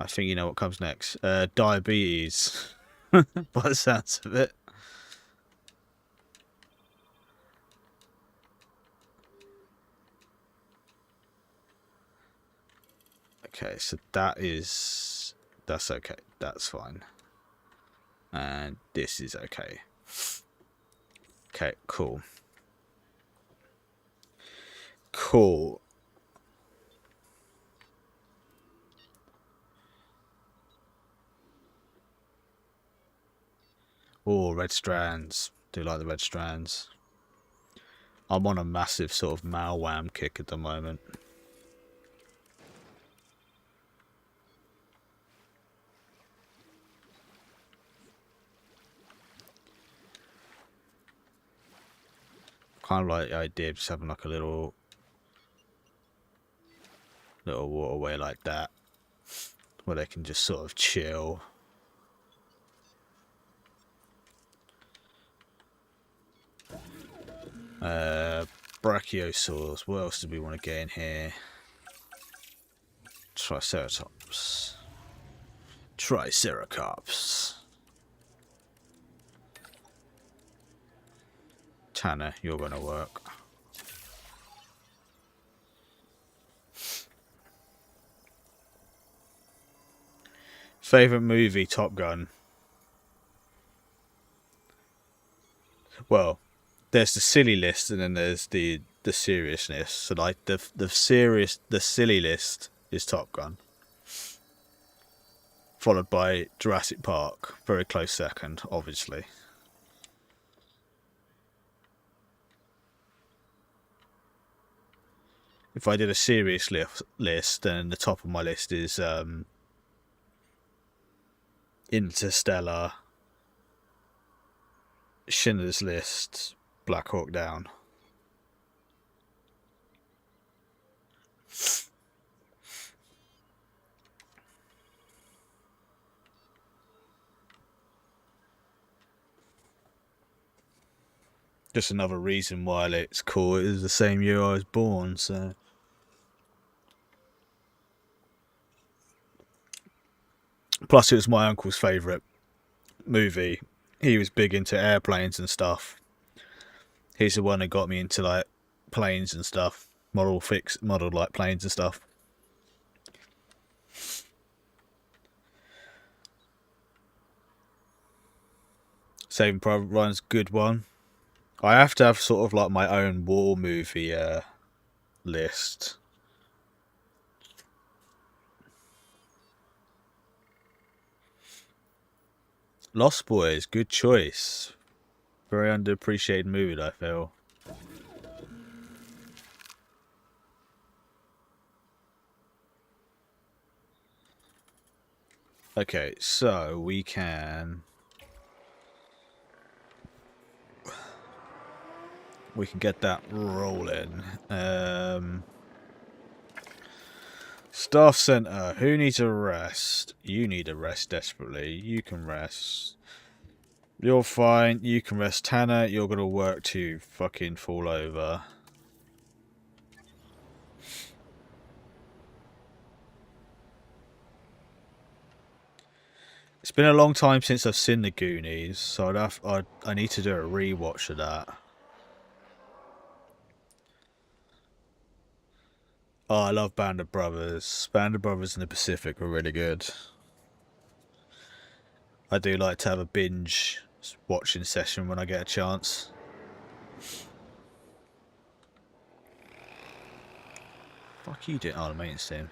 I think you know what comes next. Diabetes. By the sounds of it. Okay, so that's okay. That's fine. And this is okay. Okay, cool. Cool. Oh, red strands. Do like the red strands. I'm on a massive sort of Malwam kick at the moment. Kind of like the idea of just having like a little waterway like that, where they can just sort of chill. Brachiosaurs. What else do we want to get in here? Triceratops. Triceratops. Tanner, you're gonna work. Favorite movie, Top Gun. Well, there's the silly list and then there's the seriousness. So like the silly list is Top Gun, followed by Jurassic Park, very close second, obviously. If I did a serious list, then the top of my list is Interstellar, Schindler's List, Black Hawk Down. Just another reason why it's cool. It was the same year I was born, so. Plus, it was my uncle's favourite movie. He was big into airplanes and stuff. He's the one that got me into like planes and stuff, model like planes and stuff. Saving Private Ryan's a good one. I have to have sort of like my own war movie list. Lost Boys, good choice. Very underappreciated movie, I feel. Okay, so we can get that rolling. Staff Center. Who needs a rest? You need a rest desperately. You can rest. You're fine. You can rest. Tanner, you're gonna work to fucking fall over. It's been a long time since I've seen the Goonies, so I need to do a rewatch of that. Oh, I love Band of Brothers. Band of Brothers in the Pacific are really good. I do like to have a binge watching session when I get a chance. Fuck you doing? Oh, the maintenance team.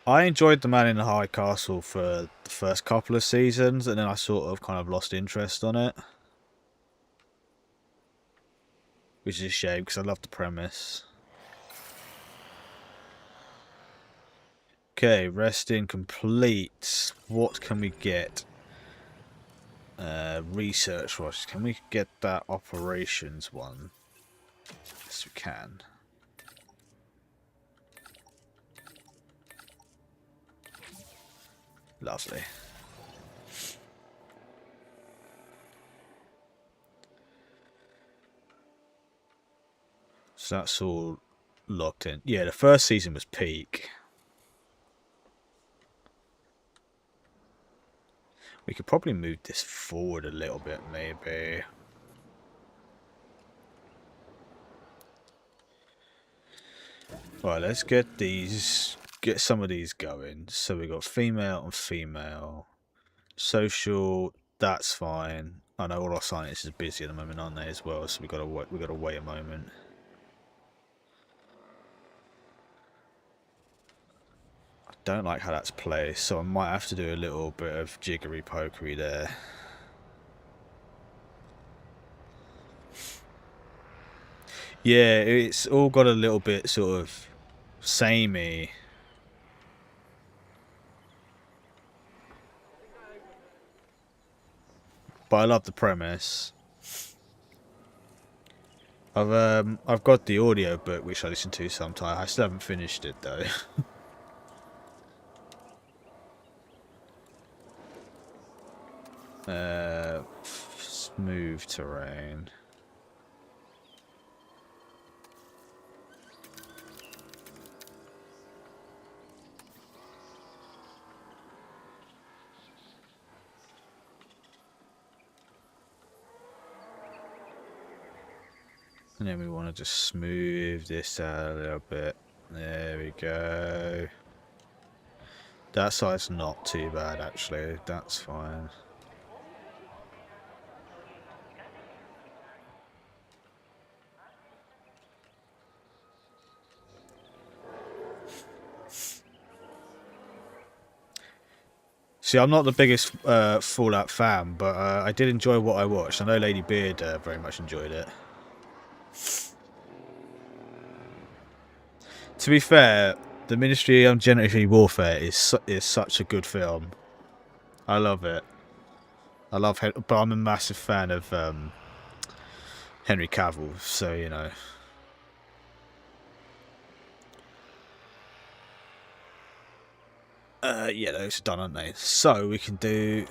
I enjoyed The Man in the High Castle for the first couple of seasons, and then I sort of kind of lost interest on it. Which is a shame, because I love the premise. Okay, resting complete. What can we get? Research watch. Can we get that operations one? Yes, we can. Lovely. So that's all locked in. Yeah, the first season was peak. We could probably move this forward a little bit, maybe. Right, let's get some of these going. So we got female and female. Social, that's fine. I know all our scientists is busy at the moment, aren't they, as well? So we gotta wait a moment. I don't like how that's placed, so I might have to do a little bit of jiggery pokery there. Yeah, it's all got a little bit sort of samey. But I love the premise. I've got the audio book which I listen to sometimes. I still haven't finished it though. Smooth terrain. And then we want to just smooth this out a little bit. There we go. That side's not too bad actually. That's fine. See, I'm not the biggest Fallout fan, but I did enjoy what I watched. I know Lady Beard very much enjoyed it. To be fair, the Ministry of Ungenerated Warfare is such a good film. I love it. I love, but I'm a massive fan of Henry Cavill, so you know. Yeah, those are done, aren't they? So we can do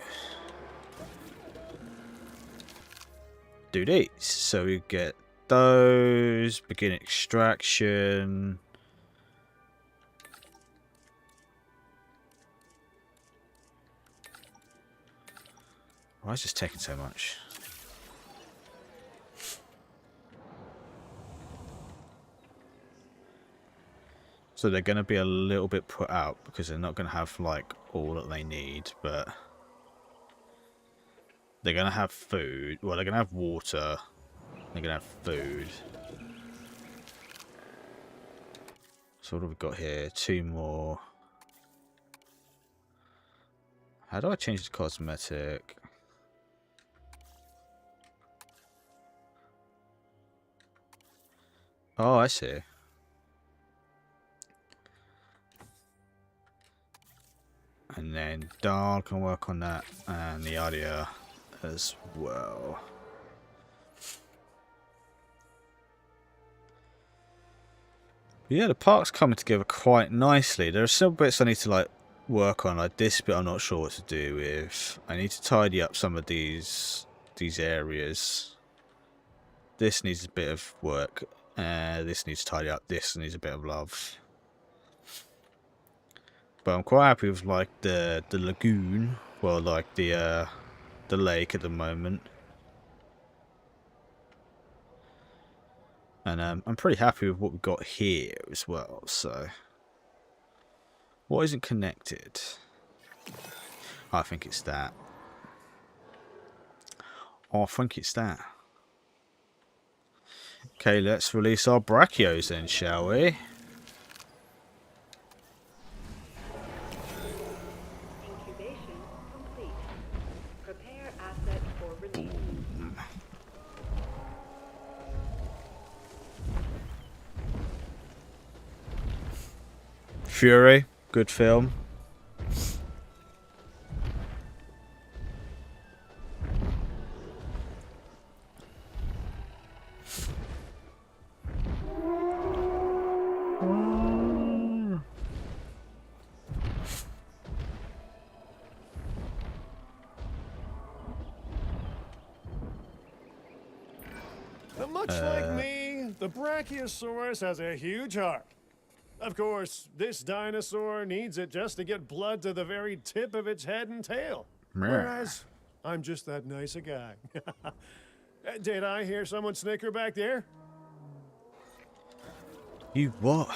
these. So we get those. Begin extraction. Why is this taking so much? So they're going to be a little bit put out because they're not going to have like all that they need, but they're going to have food. Well, they're going to have water. They're going to have food. So what have we got here? 2 more. How do I change the cosmetic? Oh, I see. And then Dahl can work on that, and the audio as well. But yeah, the park's coming together quite nicely. There are still bits I need to like work on, like this bit I'm not sure what to do with. I need to tidy up some of these areas. This needs a bit of work. This needs to tidy up. This needs a bit of love. But I'm quite happy with like the lagoon, well, like the lake at the moment, and I'm pretty happy with what we've got here as well. So, what isn't connected? I think it's that. Oh, I think it's that. Okay, let's release our brachios then, shall we? Fury, good film. Much like me, the Brachiosaurus has a huge heart. Of course, this dinosaur needs it just to get blood to the very tip of its head and tail. Whereas, I'm just that nice a guy. Did I hear someone snicker back there? You what?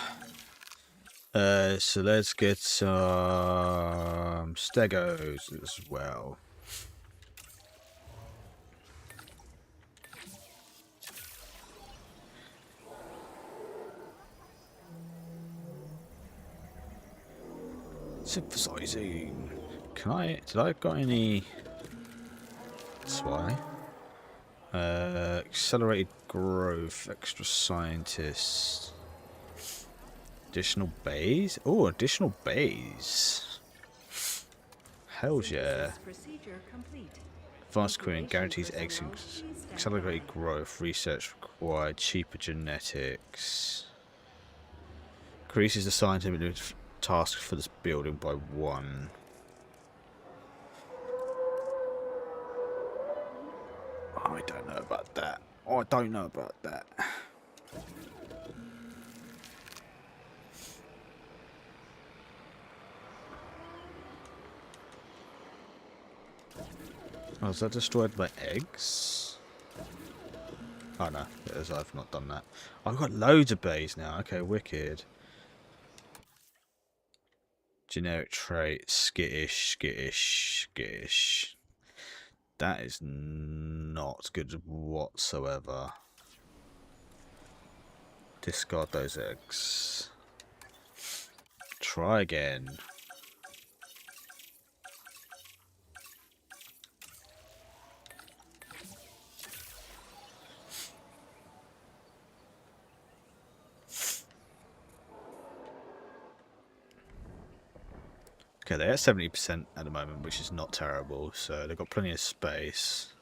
So let's get some stegos as well. Synthesizing. Did I got any? That's why. Accelerated growth, extra scientists. Additional bays? Oh, additional bays. Hells yeah. Advanced queen guarantees eggs and accelerated growth, research required, cheaper genetics. Increases the scientific task for this building by 1. I don't know about that. I don't know about that. Oh, is that destroyed by eggs? Oh no, I've not done that. I've got loads of bays now. Okay, wicked. Generic trait, skittish, skittish, skittish. That is not good whatsoever. Discard those eggs. Try again. Okay, they're at 70% at the moment, which is not terrible, so they've got plenty of space.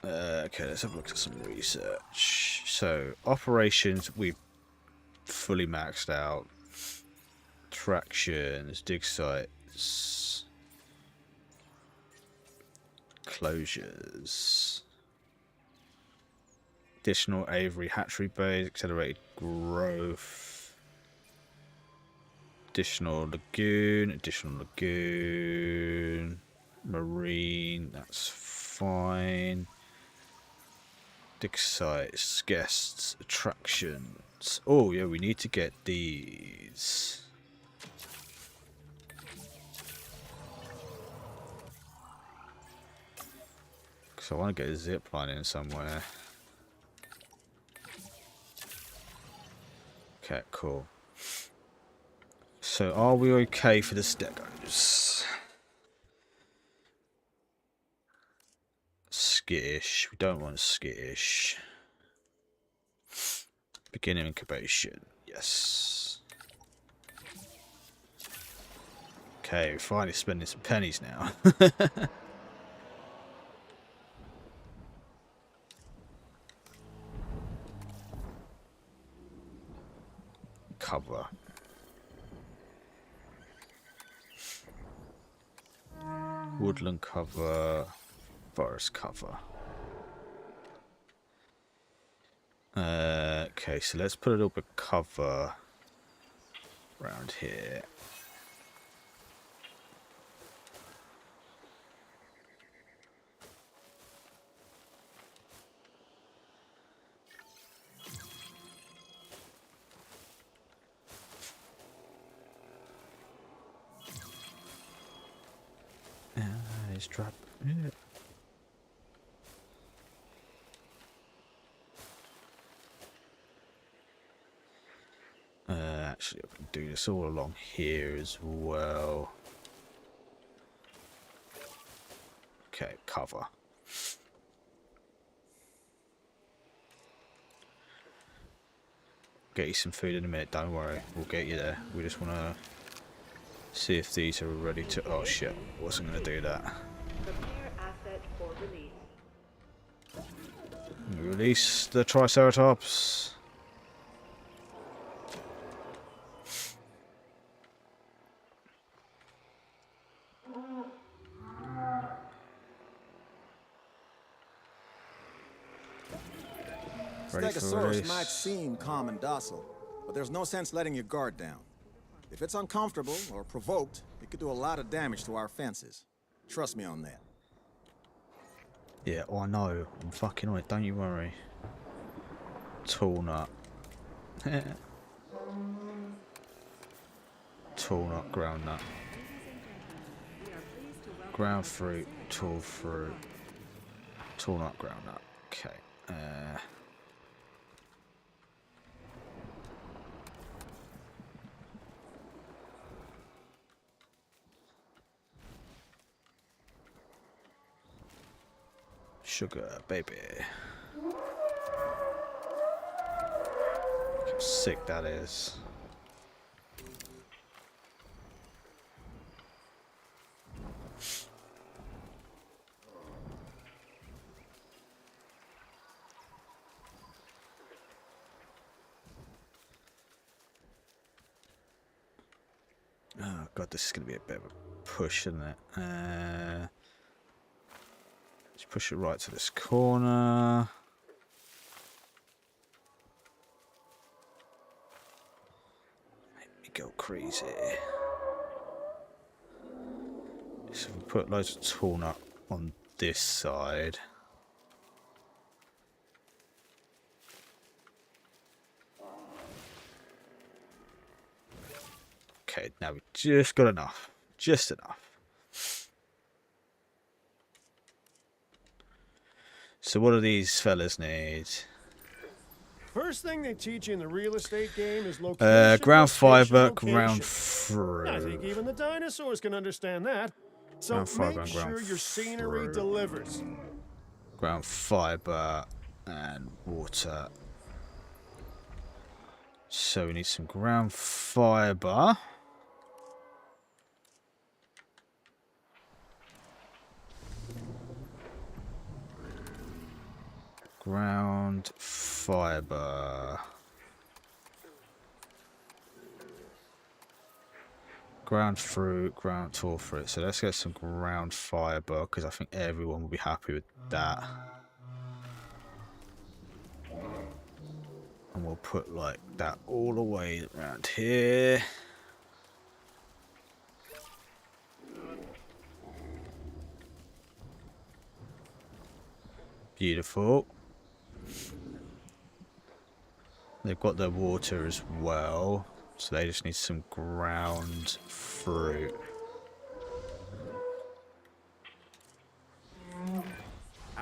Okay, let's have a look at some research. So, operations, we've fully maxed out. Tractions, dig sites. Closures. Additional aviary hatchery bays, accelerated growth. Additional lagoon, marine, that's fine. Dig sites, guests, attractions. Oh yeah, we need to get these. So I want to get a zip line in somewhere. Okay, cool. So are we okay for the stegos? Skittish. We don't want skittish. Beginning incubation. Yes. Okay, we're finally spending some pennies now. Cover. Woodland cover. Forest cover. Okay, so let's put a little bit of cover around here. Let's drop it. Actually, I can do this all along here as well. Okay, cover. Get you some food in a minute, don't worry. We'll get you there. We just want to see if these are ready to... Oh shit, wasn't going to do that. Prepare asset for release. Release the Triceratops. Ready for Stegosaurus release. might seem calm and docile, but there's no sense letting your guard down. If it's uncomfortable or provoked, it could do a lot of damage to our fences. Trust me on that. Yeah, oh, I know. I'm fucking on it. Don't you worry. Tall nut. Tall nut, ground nut. Ground fruit, tall fruit. Tall nut, ground nut. Okay. Sugar, baby. Look how sick that is. Oh god, this is going to be a bit of a push, isn't it? Let's push it right to this corner. Make me go crazy. So we put loads of torn up on this side. Okay, now we've just got enough. Just enough. So what do these fellas need? First thing they teach you in the real estate game is location. Ground fiber, location, ground location. I think fruit. even the dinosaurs can understand that. So Ground fiber make and ground sure your scenery fruit. delivers. Ground fiber and water. So we need some ground fiber. Ground fiber. Ground fruit, ground tall fruit. So let's get some ground fiber because I think everyone will be happy with that. And we'll put like that all the way around here. Beautiful. They've got their water as well, so they just need some ground fruit.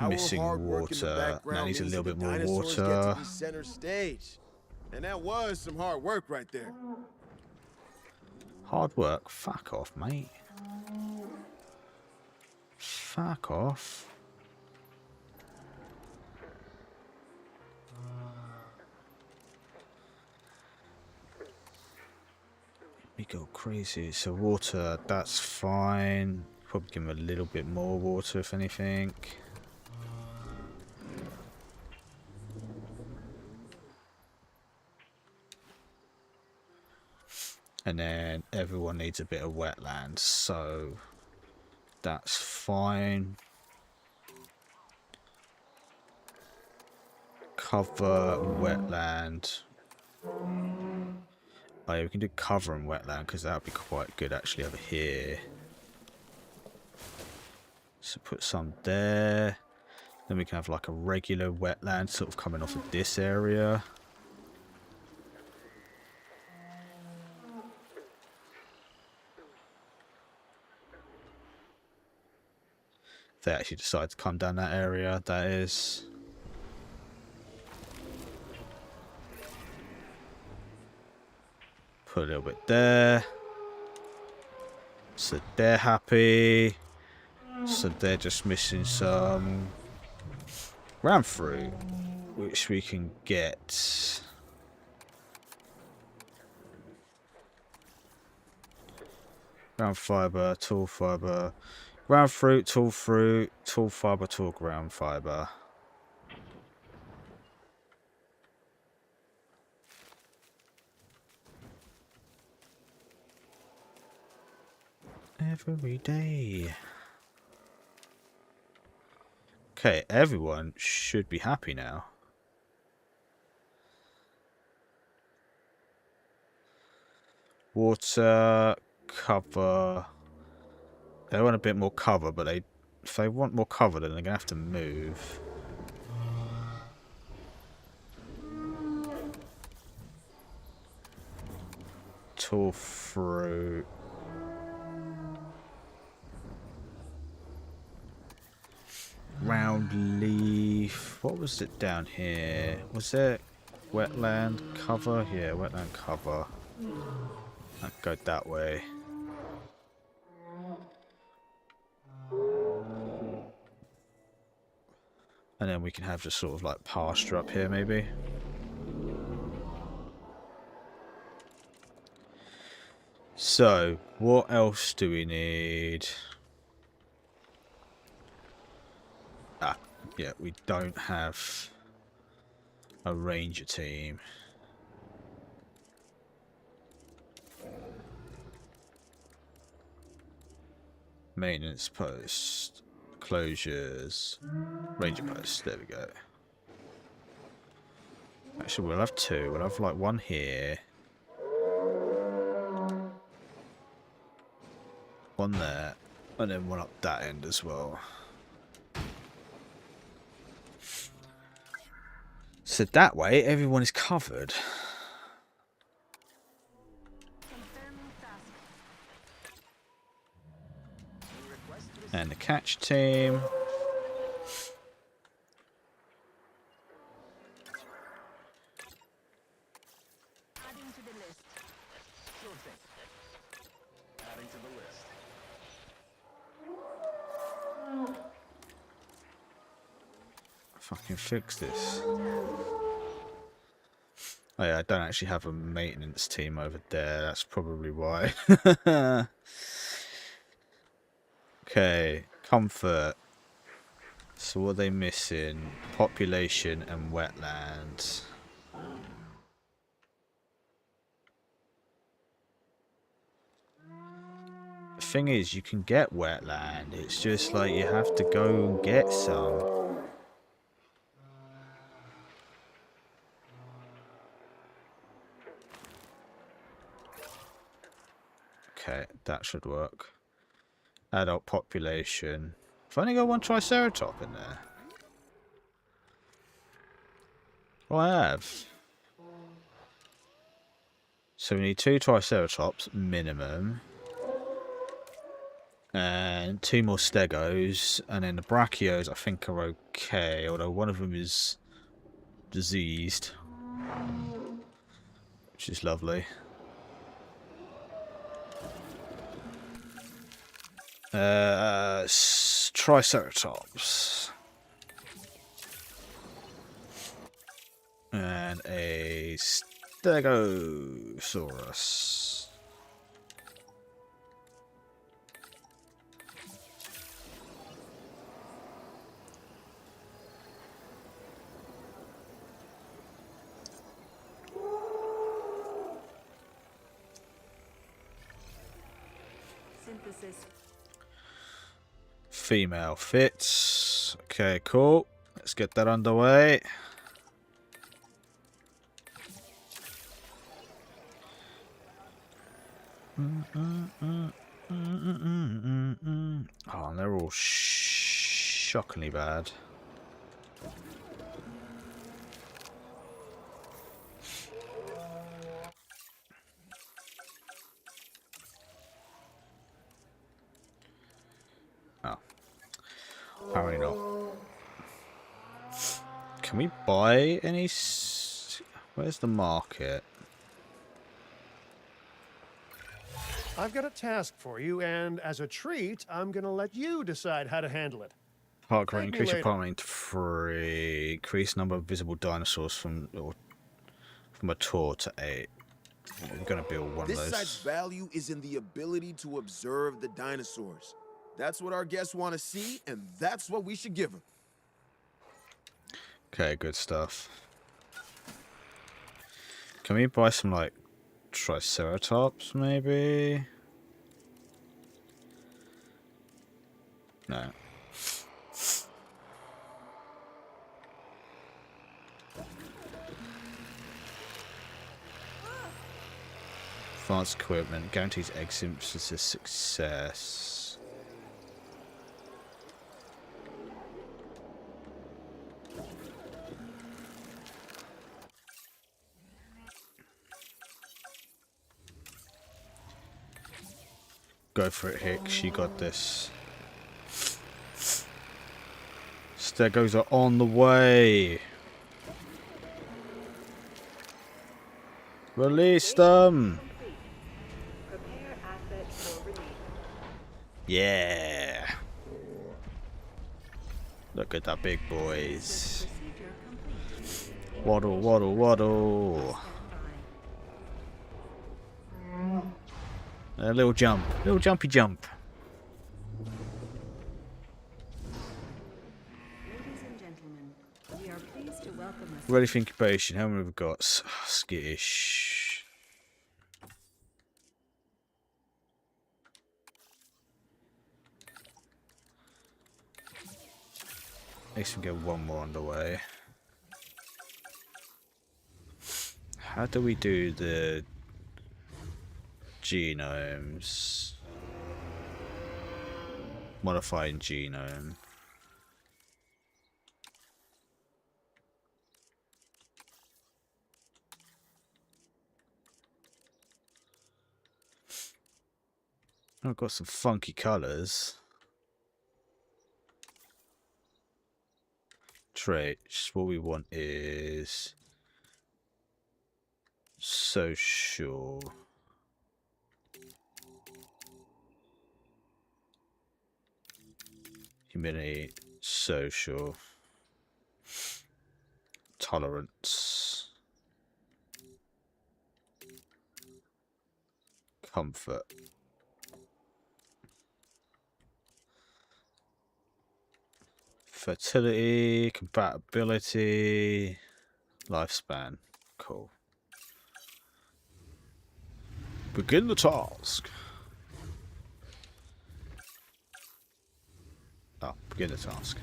Missing water. Now needs a little bit more water. Center stage. And that was some hard work right there. Hard work? Fuck off, mate. Fuck off. We go crazy. So water, that's fine. Probably give him a little bit more water if anything. And then everyone needs a bit of wetland, so that's fine. Cover wetland. Oh yeah, we can do cover and wetland because that would be quite good actually over here. So put some there. Then we can have like a regular wetland sort of coming off of this area. If they actually decide to come down that area, that is. Put a little bit there. So they're happy. So they're just missing some ground fruit, which we can get. Ground fiber, tall fiber. Ground fruit, tall fiber, tall ground fiber. Every day. Okay, everyone should be happy now. Water, cover. They want a bit more cover, but if they want more cover, then they're going to have to move. Tall fruit. Round leaf. What was it down here? Was there wetland cover? Yeah, wetland cover. I'd go that way. And then we can have just sort of like pasture up here, maybe. So, what else do we need? Ah, yeah, we don't have a ranger team. Maintenance post, closures, ranger post. There we go. Actually, we'll have two. We'll have like one here, one there, and then one up that end as well. So that way, everyone is covered. And the catch team. Adding to the list. Sure thing. Adding to the list. Fucking fix this. Oh yeah, I don't actually have a maintenance team over there. That's probably why. Okay, comfort. So what are they missing? Population and wetlands. The thing is, you can get wetland. It's just like you have to go and get some. Okay, that should work. Adult population. I've only got one Triceratop in there. Oh, I have. So we need 2 Triceratops minimum. And 2 more Stegos. And then the Brachios I think are okay. Although one of them is diseased. Which is lovely. Triceratops. And a Stegosaurus. Synthesis. Female fits. Okay, cool. Let's get that underway. Oh, and they're all shockingly bad. Oh. Apparently not. Can we buy any... Where's the market? I've got a task for you, and as a treat, I'm gonna let you decide how to handle it. Park rate, Thank me increase your later. park rate to 3. Increase number of visible dinosaurs from a tour to 8. We're gonna build one This of site's those. value is in the ability to observe the dinosaurs. That's what our guests want to see, and that's what we should give them. Okay, good stuff. Can we buy some like Triceratops maybe? No. Advanced equipment guarantees egg synthesis success. Go for it, Hicks. You got this. Stegos are on the way. Release them. Prepare assets for release. Yeah. Look at that big boys. Procedure complete. Waddle, waddle, waddle. A little jump. Little jumpy jump. Ladies and gentlemen, we are pleased to welcome us. Ready for incubation. How many have we got? Skittish. At least we get one more on the way. How do we do the genomes? Modifying genome. I've got some funky colours. Traits. What we want is social. Humility, social, tolerance, comfort. Fertility, compatibility, lifespan. Cool. Begin the task. Oh, begin the task.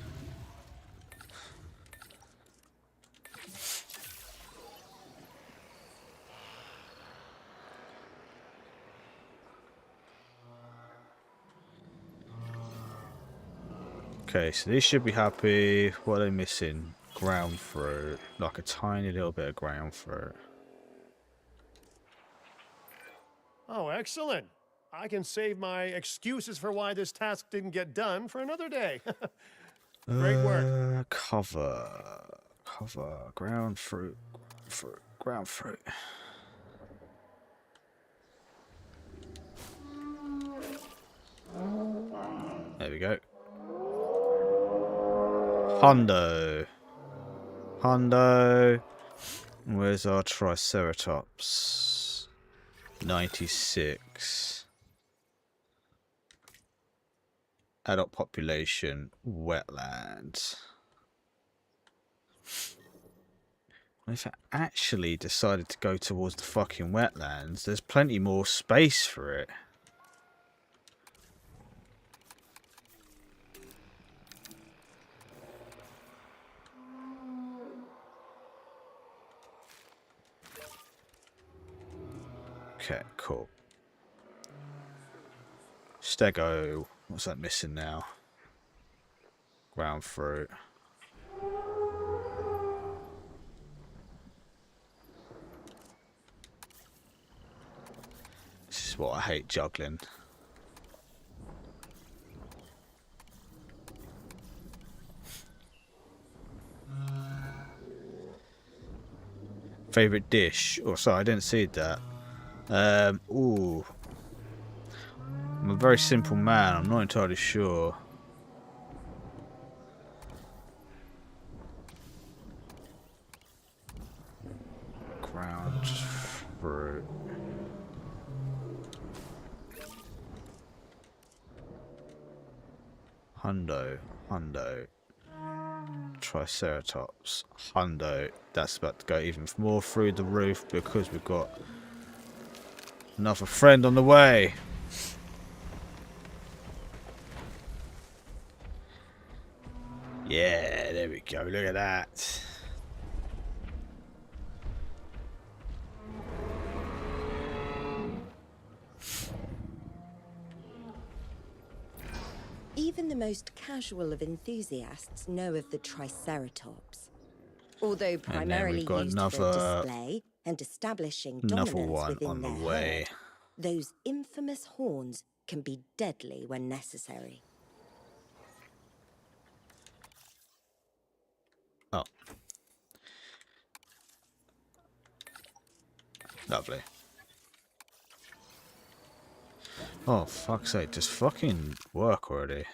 Okay, so these should be happy. What are they missing? Ground fruit. Like a tiny little bit of ground fruit. Oh, excellent. I can save my excuses for why this task didn't get done for another day. Great work. Cover. Ground fruit. Ground fruit. There we go. Hundo. Where's our Triceratops? 96. Adult population, wetlands. If I actually decided to go towards the fucking wetlands, there's plenty more space for it. Okay, cool. Stego. What's that missing now? Ground fruit. This is what I hate juggling. Favorite dish? Oh, sorry, I didn't see that. Ooh. I'm a very simple man. I'm not entirely sure. Ground fruit. Hundo. Triceratops. Hundo. That's about to go even more through the roof because we've got another friend on the way. Yeah, there we go. Look at that. even the most casual of enthusiasts know of the Triceratops. Although primarily got used for display and establishing another dominance one within on the their way. herd, those infamous horns can be deadly when necessary. Oh. Lovely. Oh, fuck's sake, just fucking work already.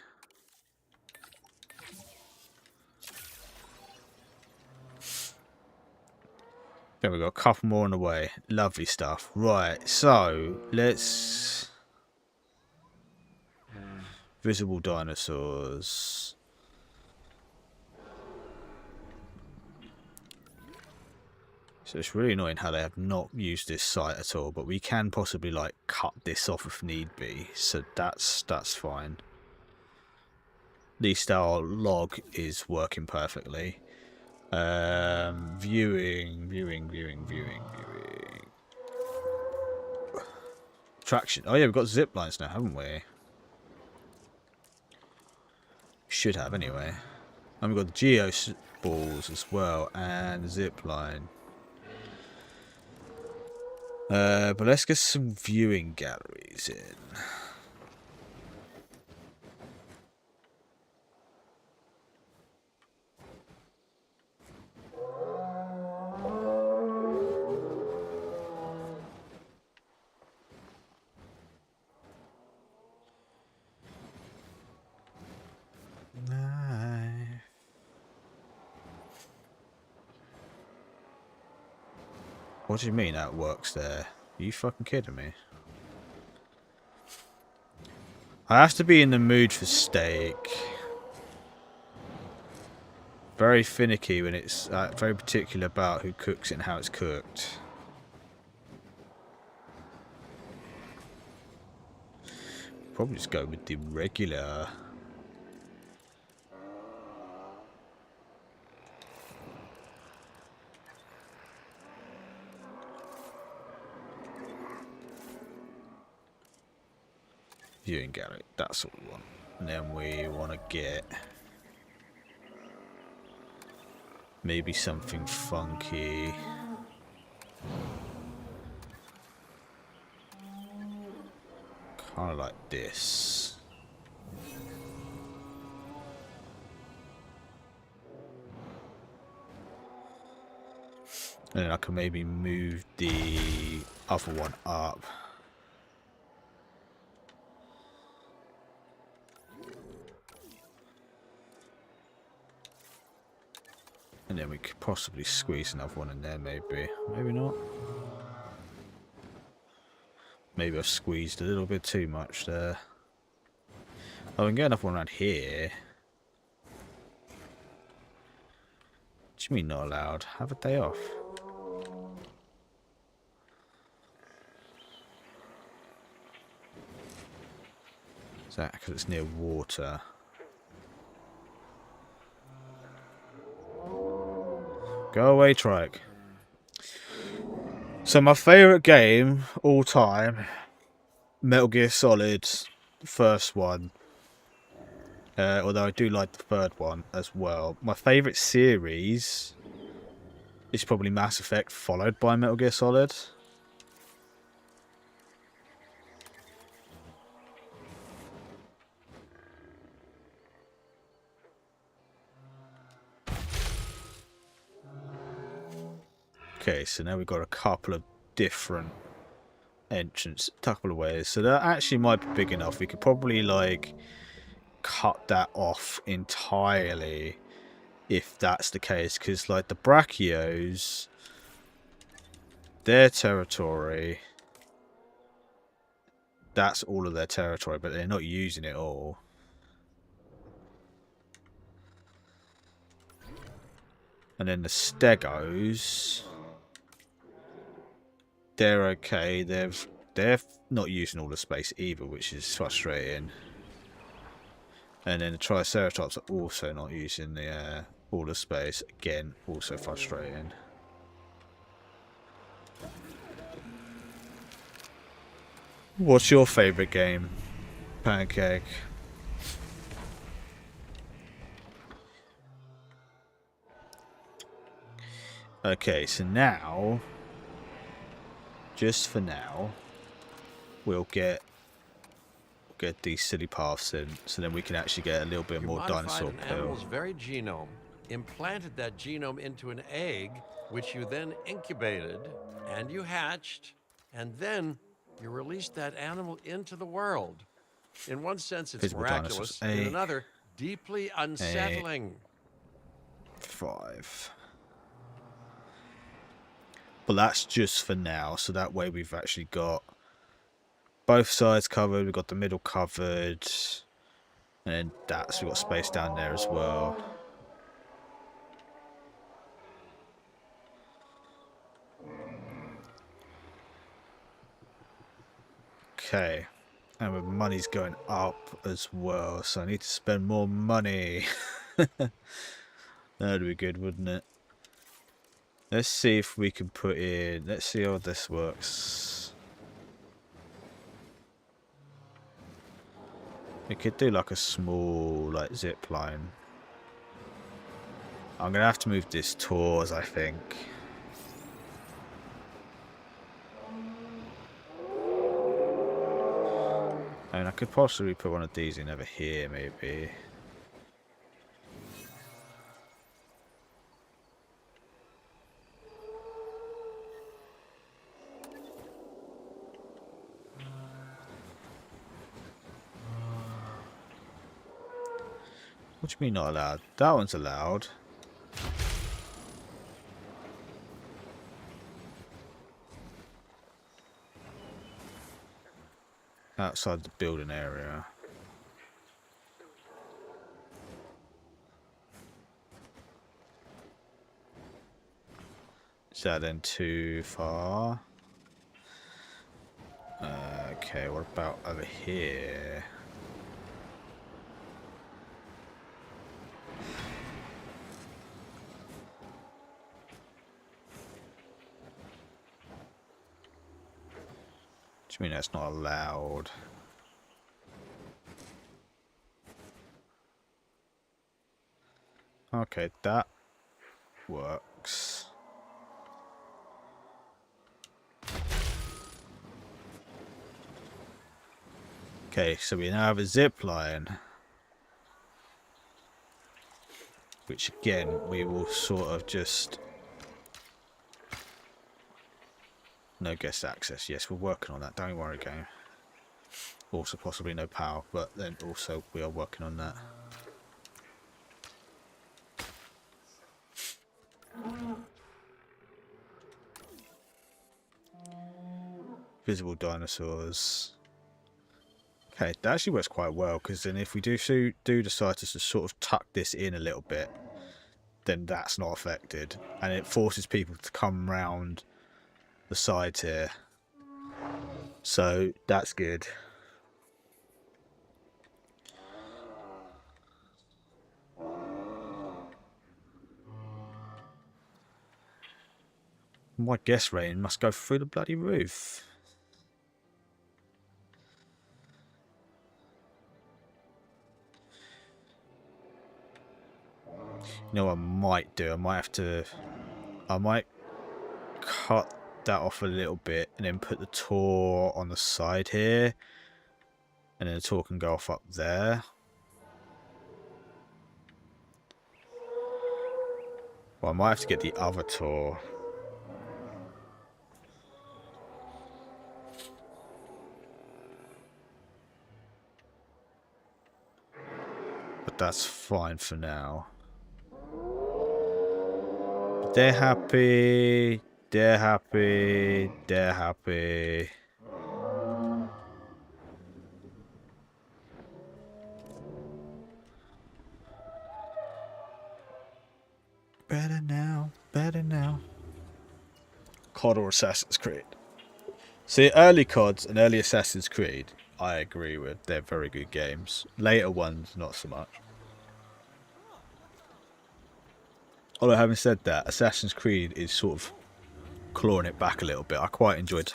There we go, a couple more on the way. Lovely stuff. Right, so let's... Visible dinosaurs. So it's really annoying how they have not used this site at all, but we can possibly like cut this off if need be. So that's fine. At least our log is working perfectly. Viewing. Traction. Oh yeah, we've got zip lines now, haven't we? Should have anyway. And we've got the geo balls as well, and zip line. But let's get some viewing galleries in. What do you mean that works there? Are you fucking kidding me? I have to be in the mood for steak. Very finicky when it's very particular about who cooks it and how it's cooked. Probably just go with the regular. Viewing gallery, that's what we want. And then we want to get maybe something funky. Kind of like this. And then I can maybe move the other one up. And then we could possibly squeeze another one in there, maybe. Maybe not. Maybe I've squeezed a little bit too much there. Oh, we can get another one around here. What do you mean not allowed? Have a day off. Is that because it's near water? Go away, trike. So my favourite game all time, Metal Gear Solid, the first one. Although I do like the third one as well. My favourite series is probably Mass Effect, followed by Metal Gear Solid. Okay, so now we've got a couple of different entrance, a couple of ways. So that actually might be big enough. We could probably like cut that off entirely if that's the case, because like the Brachios, their territory, that's all of their territory, but they're not using it all. And then the Stegos, they're okay. They're not using all the space either, which is frustrating. And then the Triceratops are also not using the all the space. Again, also frustrating. What's your favourite game, Pancake? Okay, so now, just for now, we'll get these silly paths in, so then we can actually get a little bit You more modified dinosaur an pill. animal's very genome, implanted that genome into an egg, which you then incubated, and you hatched, and then you released that animal into the world. In one sense, it's Visible dinosaurs. miraculous. In another, deeply unsettling. 5. But that's just for now, so that way we've actually got both sides covered, we've got the middle covered, and then we've got space down there as well. Okay, and my money's going up as well, so I need to spend more money. That'd be good, wouldn't it? Let's see if we can put in, let's see how this works. We could do like a small zip line. I'm gonna have to move this towards, I think. I mean, I could possibly put one of these in over here, maybe. What do you mean not allowed? That one's allowed. Outside the building area. Is that then too far? Okay, what about over here? What do you mean that's not allowed? Okay, that works. Okay, so we now have a zip line, which again we will sort of just no guest access. Yes, we're working on that. Don't worry, game. Also, possibly no power, but then also we are working on that. Visible dinosaurs. Okay, that actually works quite well, because then if we do decide to sort of tuck this in a little bit, then that's not affected, and it forces people to come round the sides here. So that's good. My guest rating must go through the bloody roof. You know what I might do? I might cut that off a little bit and then put the tour on the side here, and then the tour can go off up there. Well, I might have to get the other tour. But that's fine for now. They're happy. They're happy. They're happy. Better now. Better now. COD or Assassin's Creed? See, early CODs and early Assassin's Creed, I agree with. They're very good games. Later ones, not so much. Although, having said that, Assassin's Creed is sort of clawing it back a little bit. I quite enjoyed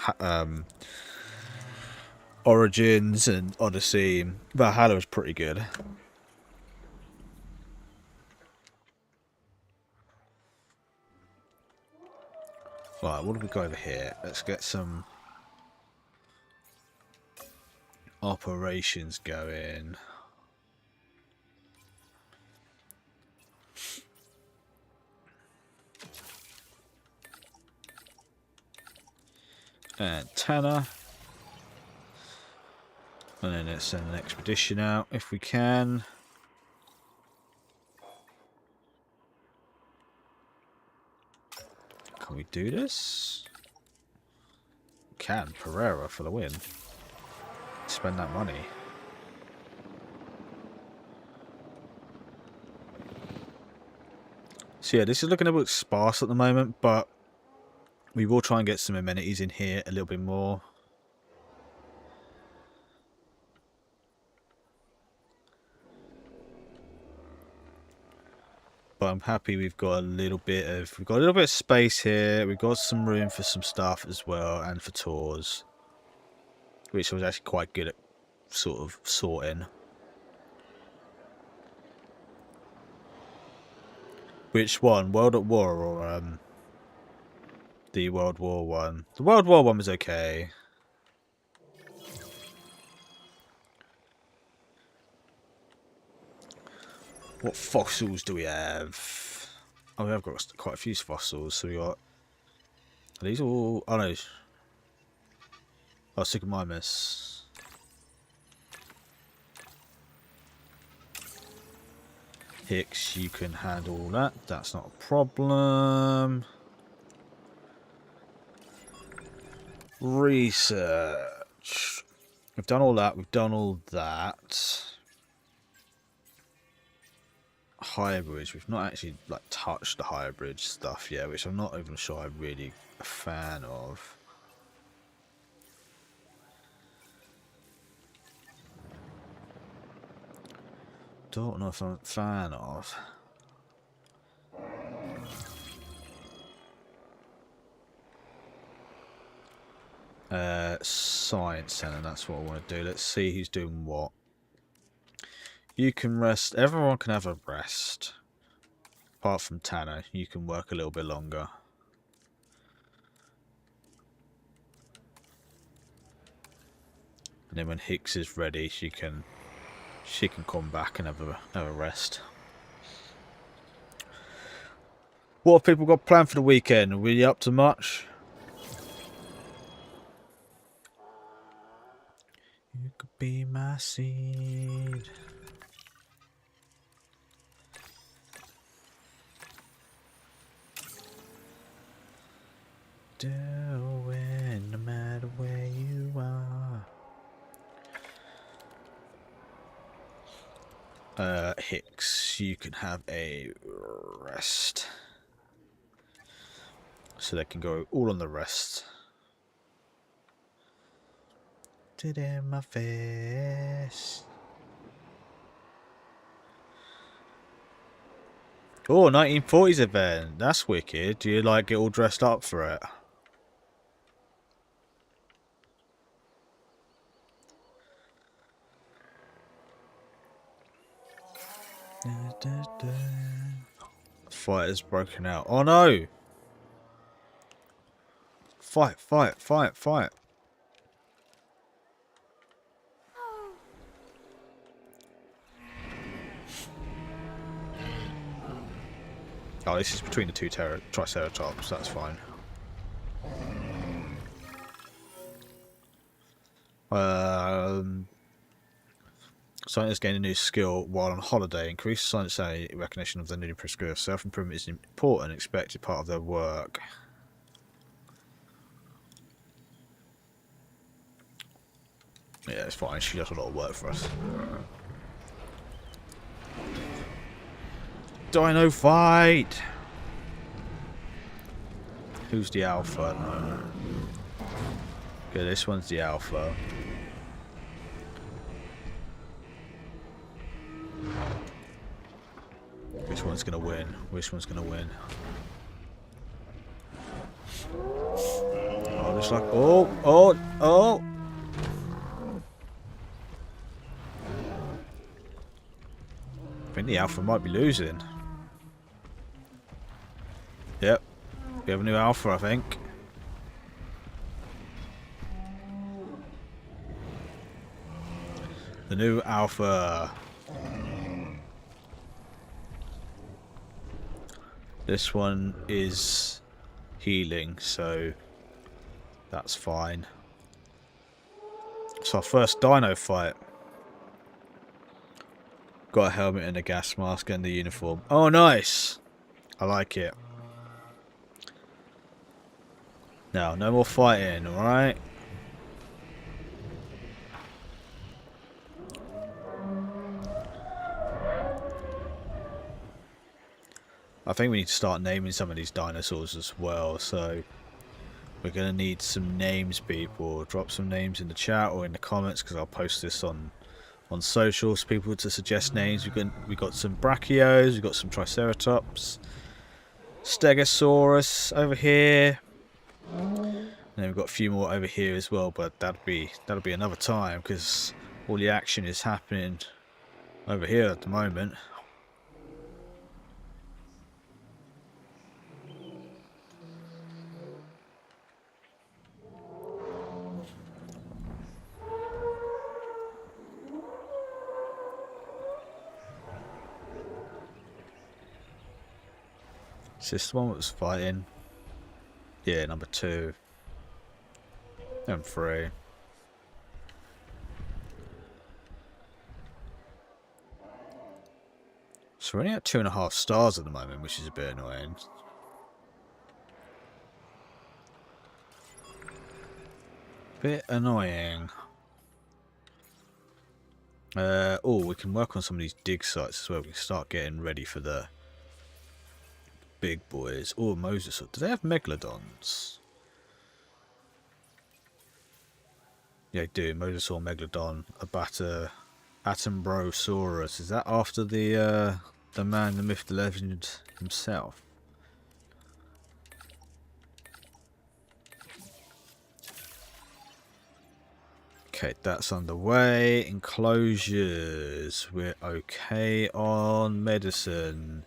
Origins and Odyssey. Valhalla was pretty good. Right, what do we got over here? Let's get some operations going. And Tanner. And then let's send an expedition out if we can. Can we do this? Can. Pereira for the win. Spend that money. So yeah, this is looking a bit sparse at the moment, but we will try and get some amenities in here a little bit more. But I'm happy we've got a little bit of space here. We've got some room for some stuff as well, and for tours, which I was actually quite good at sort of sorting. Which one? World at War or the World War one? The World War one was okay. What fossils do we have? Oh, we have got quite a few fossils. So we got. Are these all? Oh no. Oh, Sycamorus. Hicks, you can handle that. That's not a problem. Research. We've done all that. We've done all that. Hybrids. We've not actually like touched the hybrid stuff yet, which I'm not even sure I'm really a fan of. Don't know if I'm a fan of. Science Center, that's what I want to do. Let's see who's doing what. You can rest. Everyone can have a rest. Apart from Tanner, you can work a little bit longer. And then when Hicks is ready, she can come back and have a rest. What have people got planned for the weekend? Are we up to much? You could be my seed. Doing no matter where you are. Hicks, you can have a rest. So they can go all on the rest. Did in my face. Oh, 1940s event. That's wicked. Do you like get all dressed up for it? Fight has broken out. Oh no! Fight, fight, fight, fight. Oh, this is between the two Triceratops, that's fine. Scientists gain a new skill while on holiday. Increased science recognition of the newly prescribed. Self-improvement is an important, expected part of their work. Yeah, it's fine. She does a lot of work for us. Dino fight! Who's the alpha? No. Okay, this one's the alpha. Which one's gonna win? Which one's gonna win? Oh, just like oh! I think the alpha might be losing. Yep, we have a new alpha, I think. The new alpha. This one is healing, so that's fine. It's our first dino fight. Got a helmet and a gas mask and the uniform. Oh, nice! I like it. Now, no more fighting, alright? I think we need to start naming some of these dinosaurs as well, so we're going to need some names, people. Drop some names in the chat or in the comments, because I'll post this on socials, people to suggest names. We got some Brachios, we've got some Triceratops, Stegosaurus over here, and then we've got a few more over here as well, but that'll be another time, because all the action is happening over here at the moment. Is this the one that was fighting? Yeah, number 2 and 3. So we're only at 2.5 stars at the moment, which is a bit annoying. Bit annoying. Oh, we can work on some of these dig sites as well. We can start getting ready for the big boys. Oh, Mosasaur. Do they have Megalodons? Yeah, they do. Mosasaur, Megalodon, Atombrosaurus. Is that after the man, the myth, the legend himself? Okay, that's underway. Enclosures. We're okay on medicine.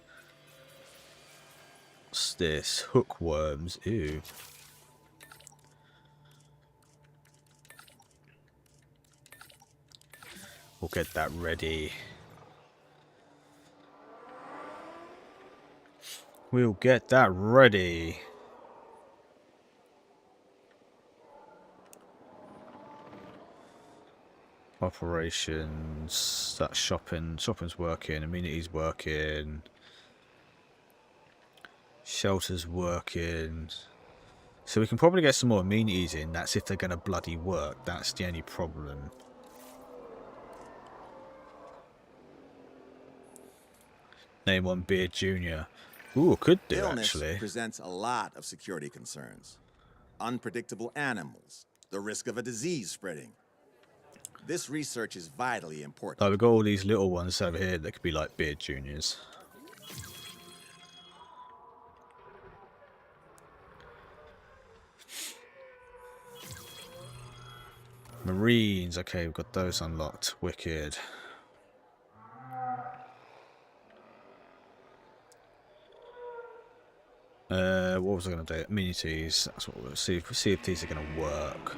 What's this? Hookworms. Ew. We'll get that ready. We'll get that ready. Operations. That's shopping. Shopping's working. Amenities working. Shelter's working. So we can probably get some more amenities in. That's if they're going to bloody work. That's the only problem. Name one Beard Jr. Ooh, could do Illness actually. presents a lot of security concerns. Unpredictable animals, the risk of a disease spreading. This research is vitally important. Oh, we've got all these little ones over here that could be like Beard Juniors. Marines, okay, we've got those unlocked. Wicked. What was I going to do? Amenities. That's what we'll see. See if these are going to work.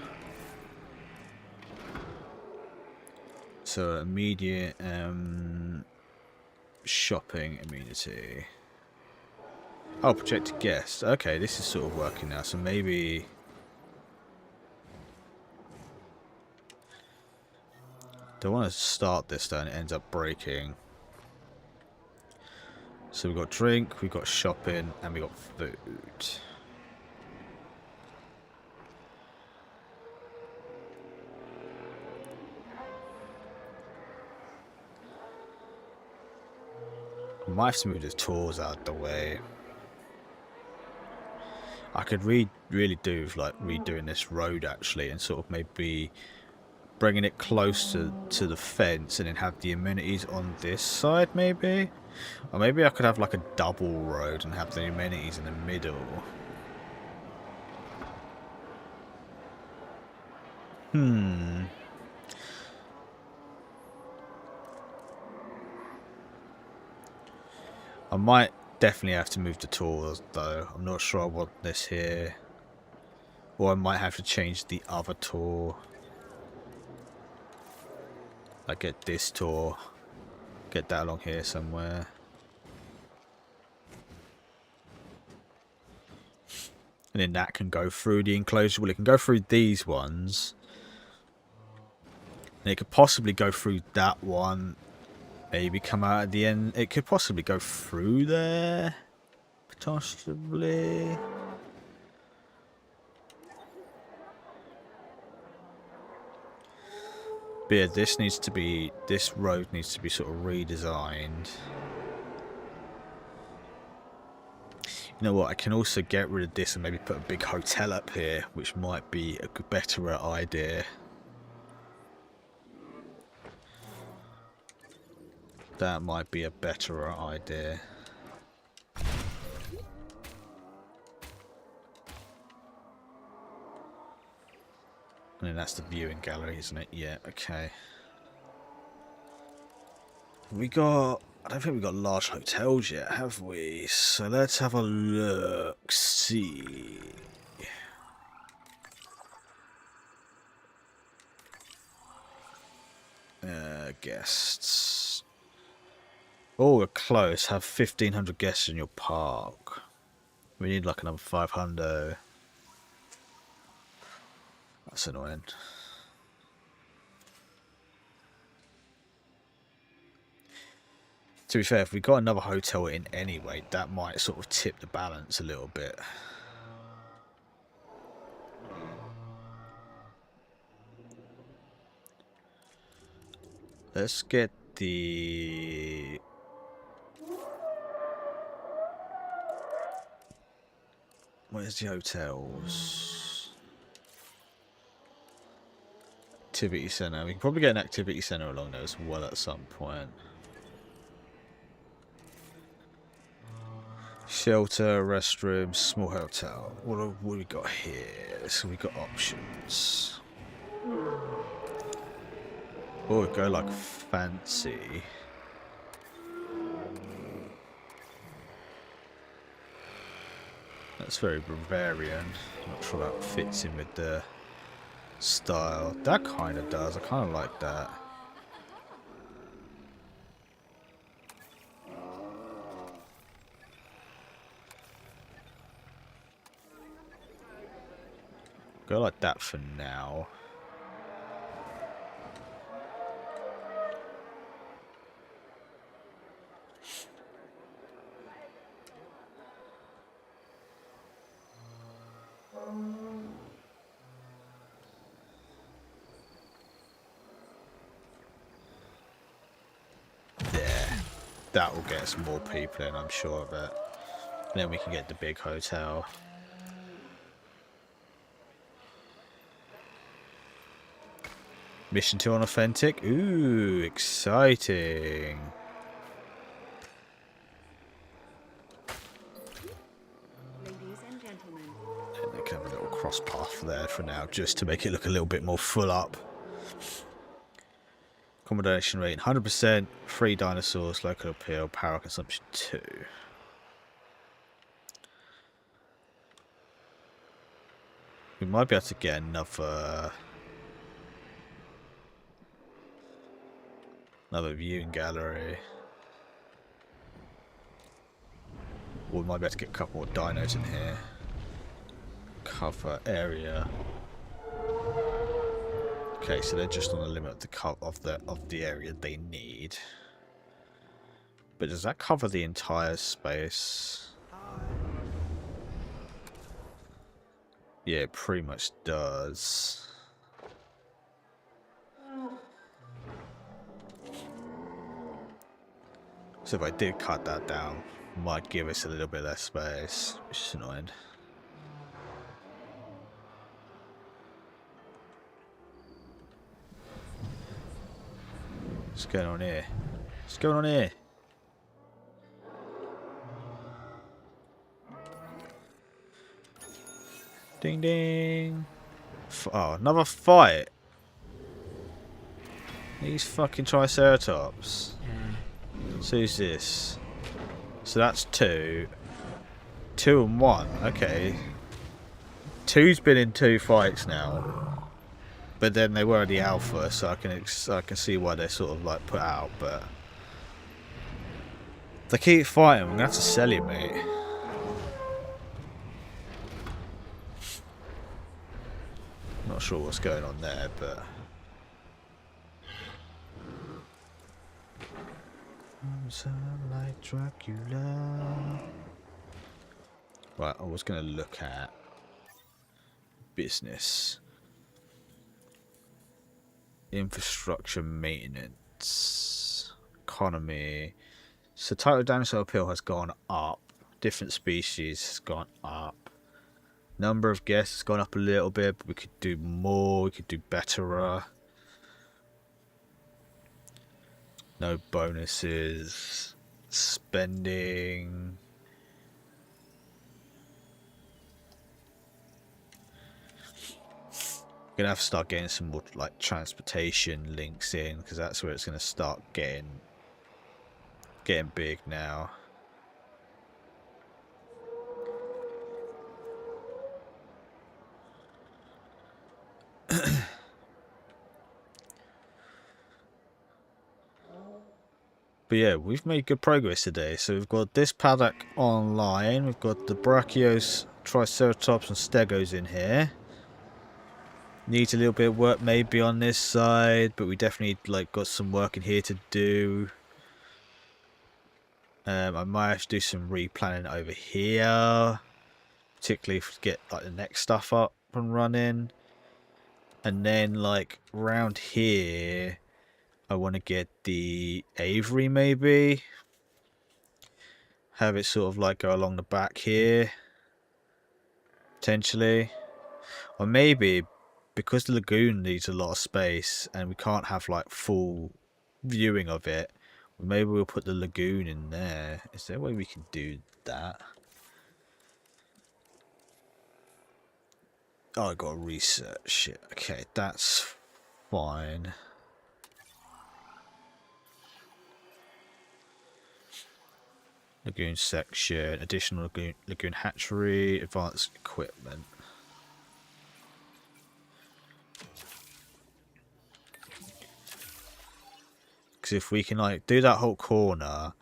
So immediate shopping amenity. Oh, projected guest. Okay, this is sort of working now. So maybe. Don't want to start this though and it ends up breaking. So we've got drink, we've got shopping, and we've got food. I might have to move the tours out of the way. I could really do with like redoing this road actually and sort of maybe bringing it close to the fence and then have the amenities on this side maybe. Or maybe I could have like a double road and have the amenities in the middle. I might definitely have to move the tours though. I'm not sure I want this here. Or I might have to change the other tour. Like get this tour, get that along here somewhere. And then that can go through the enclosure. Well, it can go through these ones. And it could possibly go through that one. Maybe come out at the end. It could possibly go through there. Possibly. But yeah, this road needs to be sort of redesigned. You know what, I can also get rid of this and maybe put a big hotel up here, which might be a better idea. That might be a better idea. And then that's the viewing gallery, isn't it? Yeah, okay. I don't think we've got large hotels yet, have we? So let's have a look. See. Guests. Oh, we're close. Have 1,500 guests in your park. We need like another 500. That's annoying. To be fair, if we got another hotel in anyway, that might sort of tip the balance a little bit. Let's get the... Where's the hotels? Activity centre. We can probably get an activity centre along there as well at some point. Shelter, restrooms, small hotel. What have we got here? So we got options. Oh, we go like fancy. That's very Bavarian. Not sure that fits in with the style. That kind of does. I kind of like that. Go like that for now. That will get us more people in, I'm sure of it. And then we can get the big hotel. Mission 2 on authentic. Ooh, exciting. Ladies and gentlemen. And they can have a little cross path there for now, just to make it look a little bit more full up. Accommodation rate 100%, free dinosaurs, local appeal, power consumption 2. We might be able to get another viewing gallery. Or we might be able to get a couple more dinos in here. Cover area. Okay, so they're just on the limit of the area they need. But does that cover the entire space? Yeah, it pretty much does. So if I did cut that down, it might give us a little bit less space, which is annoying. What's going on here? What's going on here? Ding ding. Oh, another fight. These fucking Triceratops. So who's this? So that's 2. 2 and 1. Okay. 2's been in 2 fights now. But then they were the alpha, so I can see why they're sort of like put out. But if they keep fighting, I'm gonna have to sell you, mate. Not sure what's going on there, but like Dracula. Right, I was gonna look at business. Infrastructure maintenance, economy. So total dinosaur appeal has gone up. Different species has gone up. Number of guests has gone up a little bit, but we could do more. We could do better. No bonuses. Spending. Gonna have to start getting some more like transportation links in, because that's where it's gonna start getting big now. But yeah, we've made good progress today. So we've got this paddock online. We've got the Brachios, Triceratops and Stegos in here. Needs a little bit of work maybe on this side, but we definitely like got some work in here to do. I might have to do some replanning over here, particularly if we get like the next stuff up and running. And then like around here, I want to get the aviary maybe. Have it sort of like go along the back here, potentially. Or maybe, because the lagoon needs a lot of space and we can't have like full viewing of it, maybe we'll put the lagoon in there. Is there a way we can do that? Oh, I gotta research it. Okay, that's fine. Lagoon section, additional lagoon hatchery, advanced equipment. Because if we can like do that whole corner,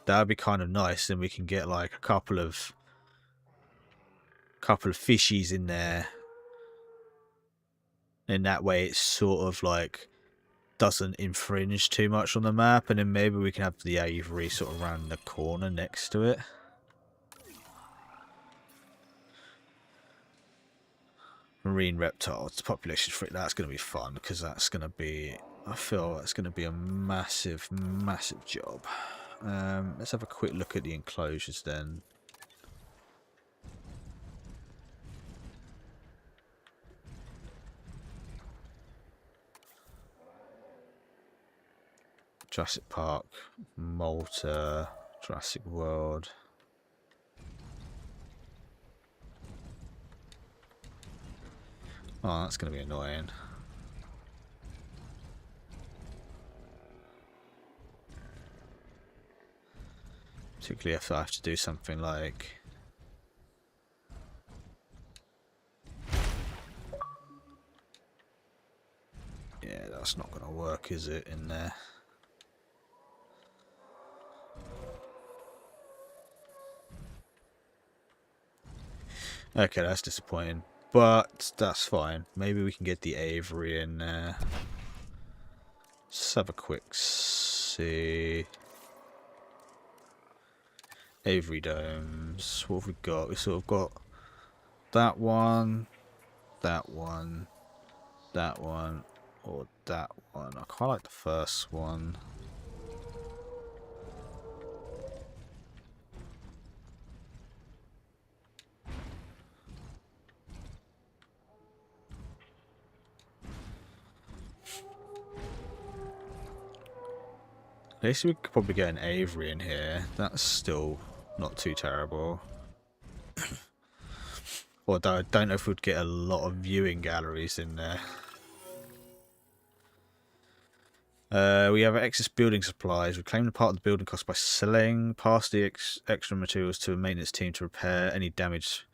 that would be kind of nice. Then we can get like a couple of fishies in there. In that way, it's sort of like doesn't infringe too much on the map, and then maybe we can have the aviary sort of around the corner next to it. Marine reptiles, population free. That's going to be fun, because that's going to be, I feel that's going to be a massive job. Let's have a quick look at the enclosures then. Jurassic Park, Malta, Jurassic World. Oh, that's going to be annoying. Particularly if I have to do something like... Yeah, that's not going to work, is it, in there? Okay, that's disappointing, but that's fine. Maybe we can get the aviary in there. Let's have a quick see. Aviary domes. What have we got? We sort of got that one, that one, that one, or that one. I quite like the first one. At least we could probably get an aviary in here. That's still not too terrible. Although I don't know if we'd get a lot of viewing galleries in there. We have excess building supplies. We claim the part of the building cost by selling past the extra materials to a maintenance team to repair any damage.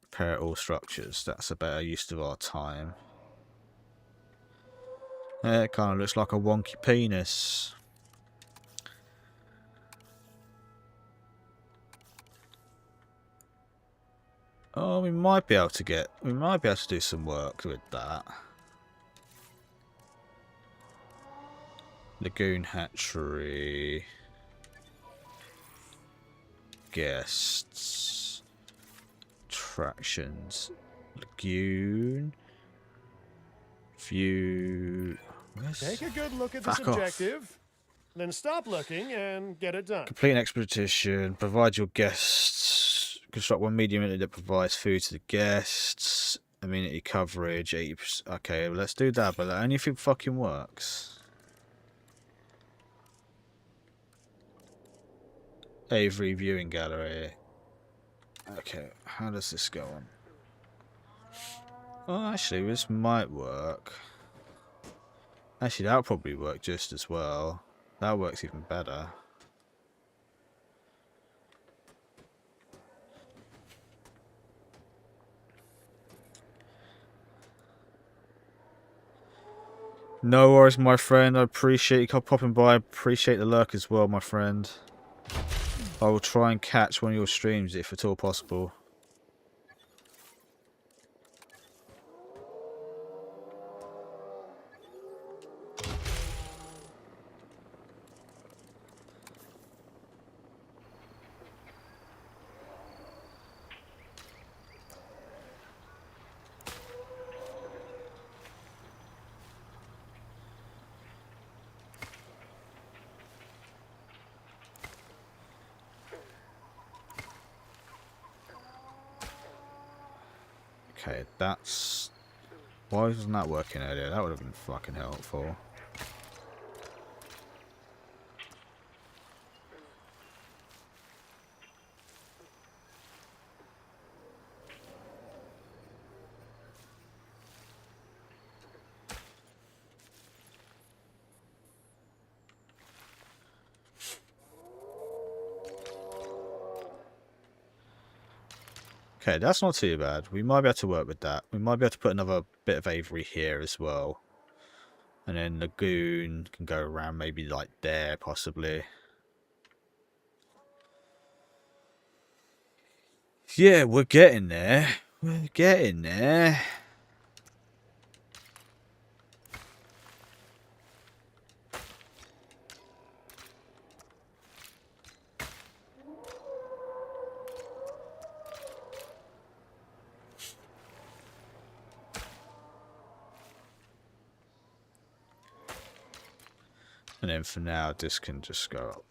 Repair all structures. That's a better use of our time. It kind of looks like a wonky penis. Oh, we might be able to do some work with that. Lagoon hatchery. Guests. Attractions. Lagoon. View. Take a good look at this objective, then stop looking and get it done. Complete an expedition. Provide your guests. Construct one medium unit that provides food to the guests. Amenity coverage 80%. Okay, well, let's do that, but that only if it fucking works. Avery viewing gallery. Okay, how does this go on? Oh, actually, this might work. Actually, that'll probably work just as well. That works even better. No worries, my friend. I appreciate you popping by. I appreciate the lurk as well, my friend. I will try and catch one of your streams if at all possible. Okay, that's... Why wasn't that working earlier? That would have been fucking helpful. Okay, that's not too bad. We might be able to work with that. We might be able to put another bit of aviary here as well. And then lagoon can go around maybe like there, possibly. Yeah, we're getting there. We're getting there. And then for now, this can just go up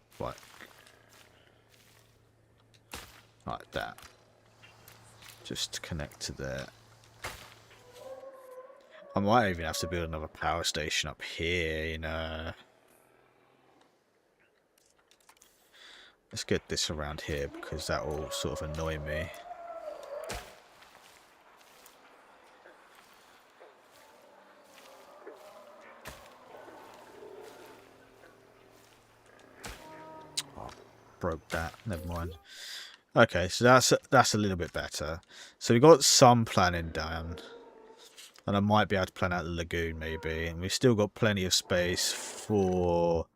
like that. Just to connect to there. I might even have to build another power station up here, you know. Let's get this around here because that will sort of annoy me. Broke that. Never mind. Okay, so that's a little bit better. So we got some planning done, and I might be able to plan out the lagoon maybe, and we've still got plenty of space for.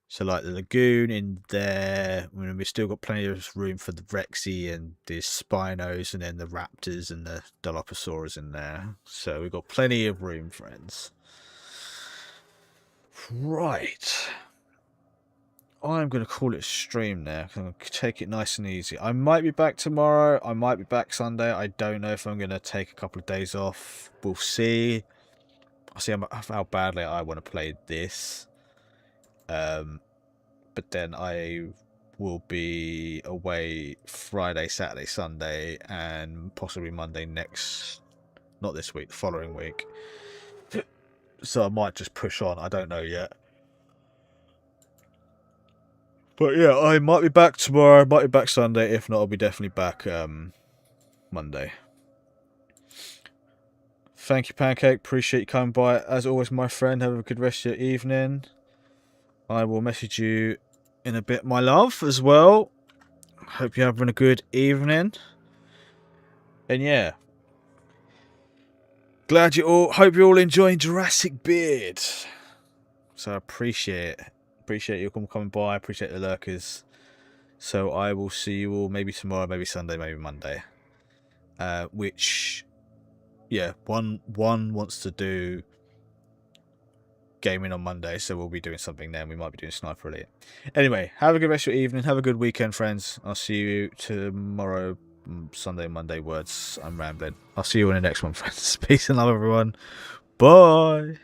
So like the lagoon in there, I mean, we've still got plenty of room for the Rexy and the Spinos, and then the Raptors and the Dilophosaurus in there. So we've got plenty of room, friends. Right. I'm going to call it a stream now. I'm going to take it nice and easy. I might be back tomorrow. I might be back Sunday. I don't know if I'm going to take a couple of days off. We'll see. I'll see how badly I want to play this. But then I will be away Friday, Saturday, Sunday, and possibly Monday next... Not this week, the following week. So I might just push on. I don't know yet. But yeah, I might be back tomorrow, might be back Sunday. If not, I'll be definitely back Monday. Thank you, Pancake. Appreciate you coming by. As always, my friend, have a good rest of your evening. I will message you in a bit, my love, as well. Hope you're having a good evening. And yeah. Hope you're all enjoying Jurassic Beard. So I appreciate you all coming by. I appreciate the lurkers. So I will see you all maybe tomorrow, maybe Sunday, maybe Monday. One wants to do gaming on Monday, so we'll be doing something then. We might be doing Sniper Elite. Anyway, have a good rest of your evening. Have a good weekend, friends. I'll see you tomorrow, Sunday, Monday. Words. I'm rambling. I'll see you in the next one, friends. Peace and love, everyone. Bye.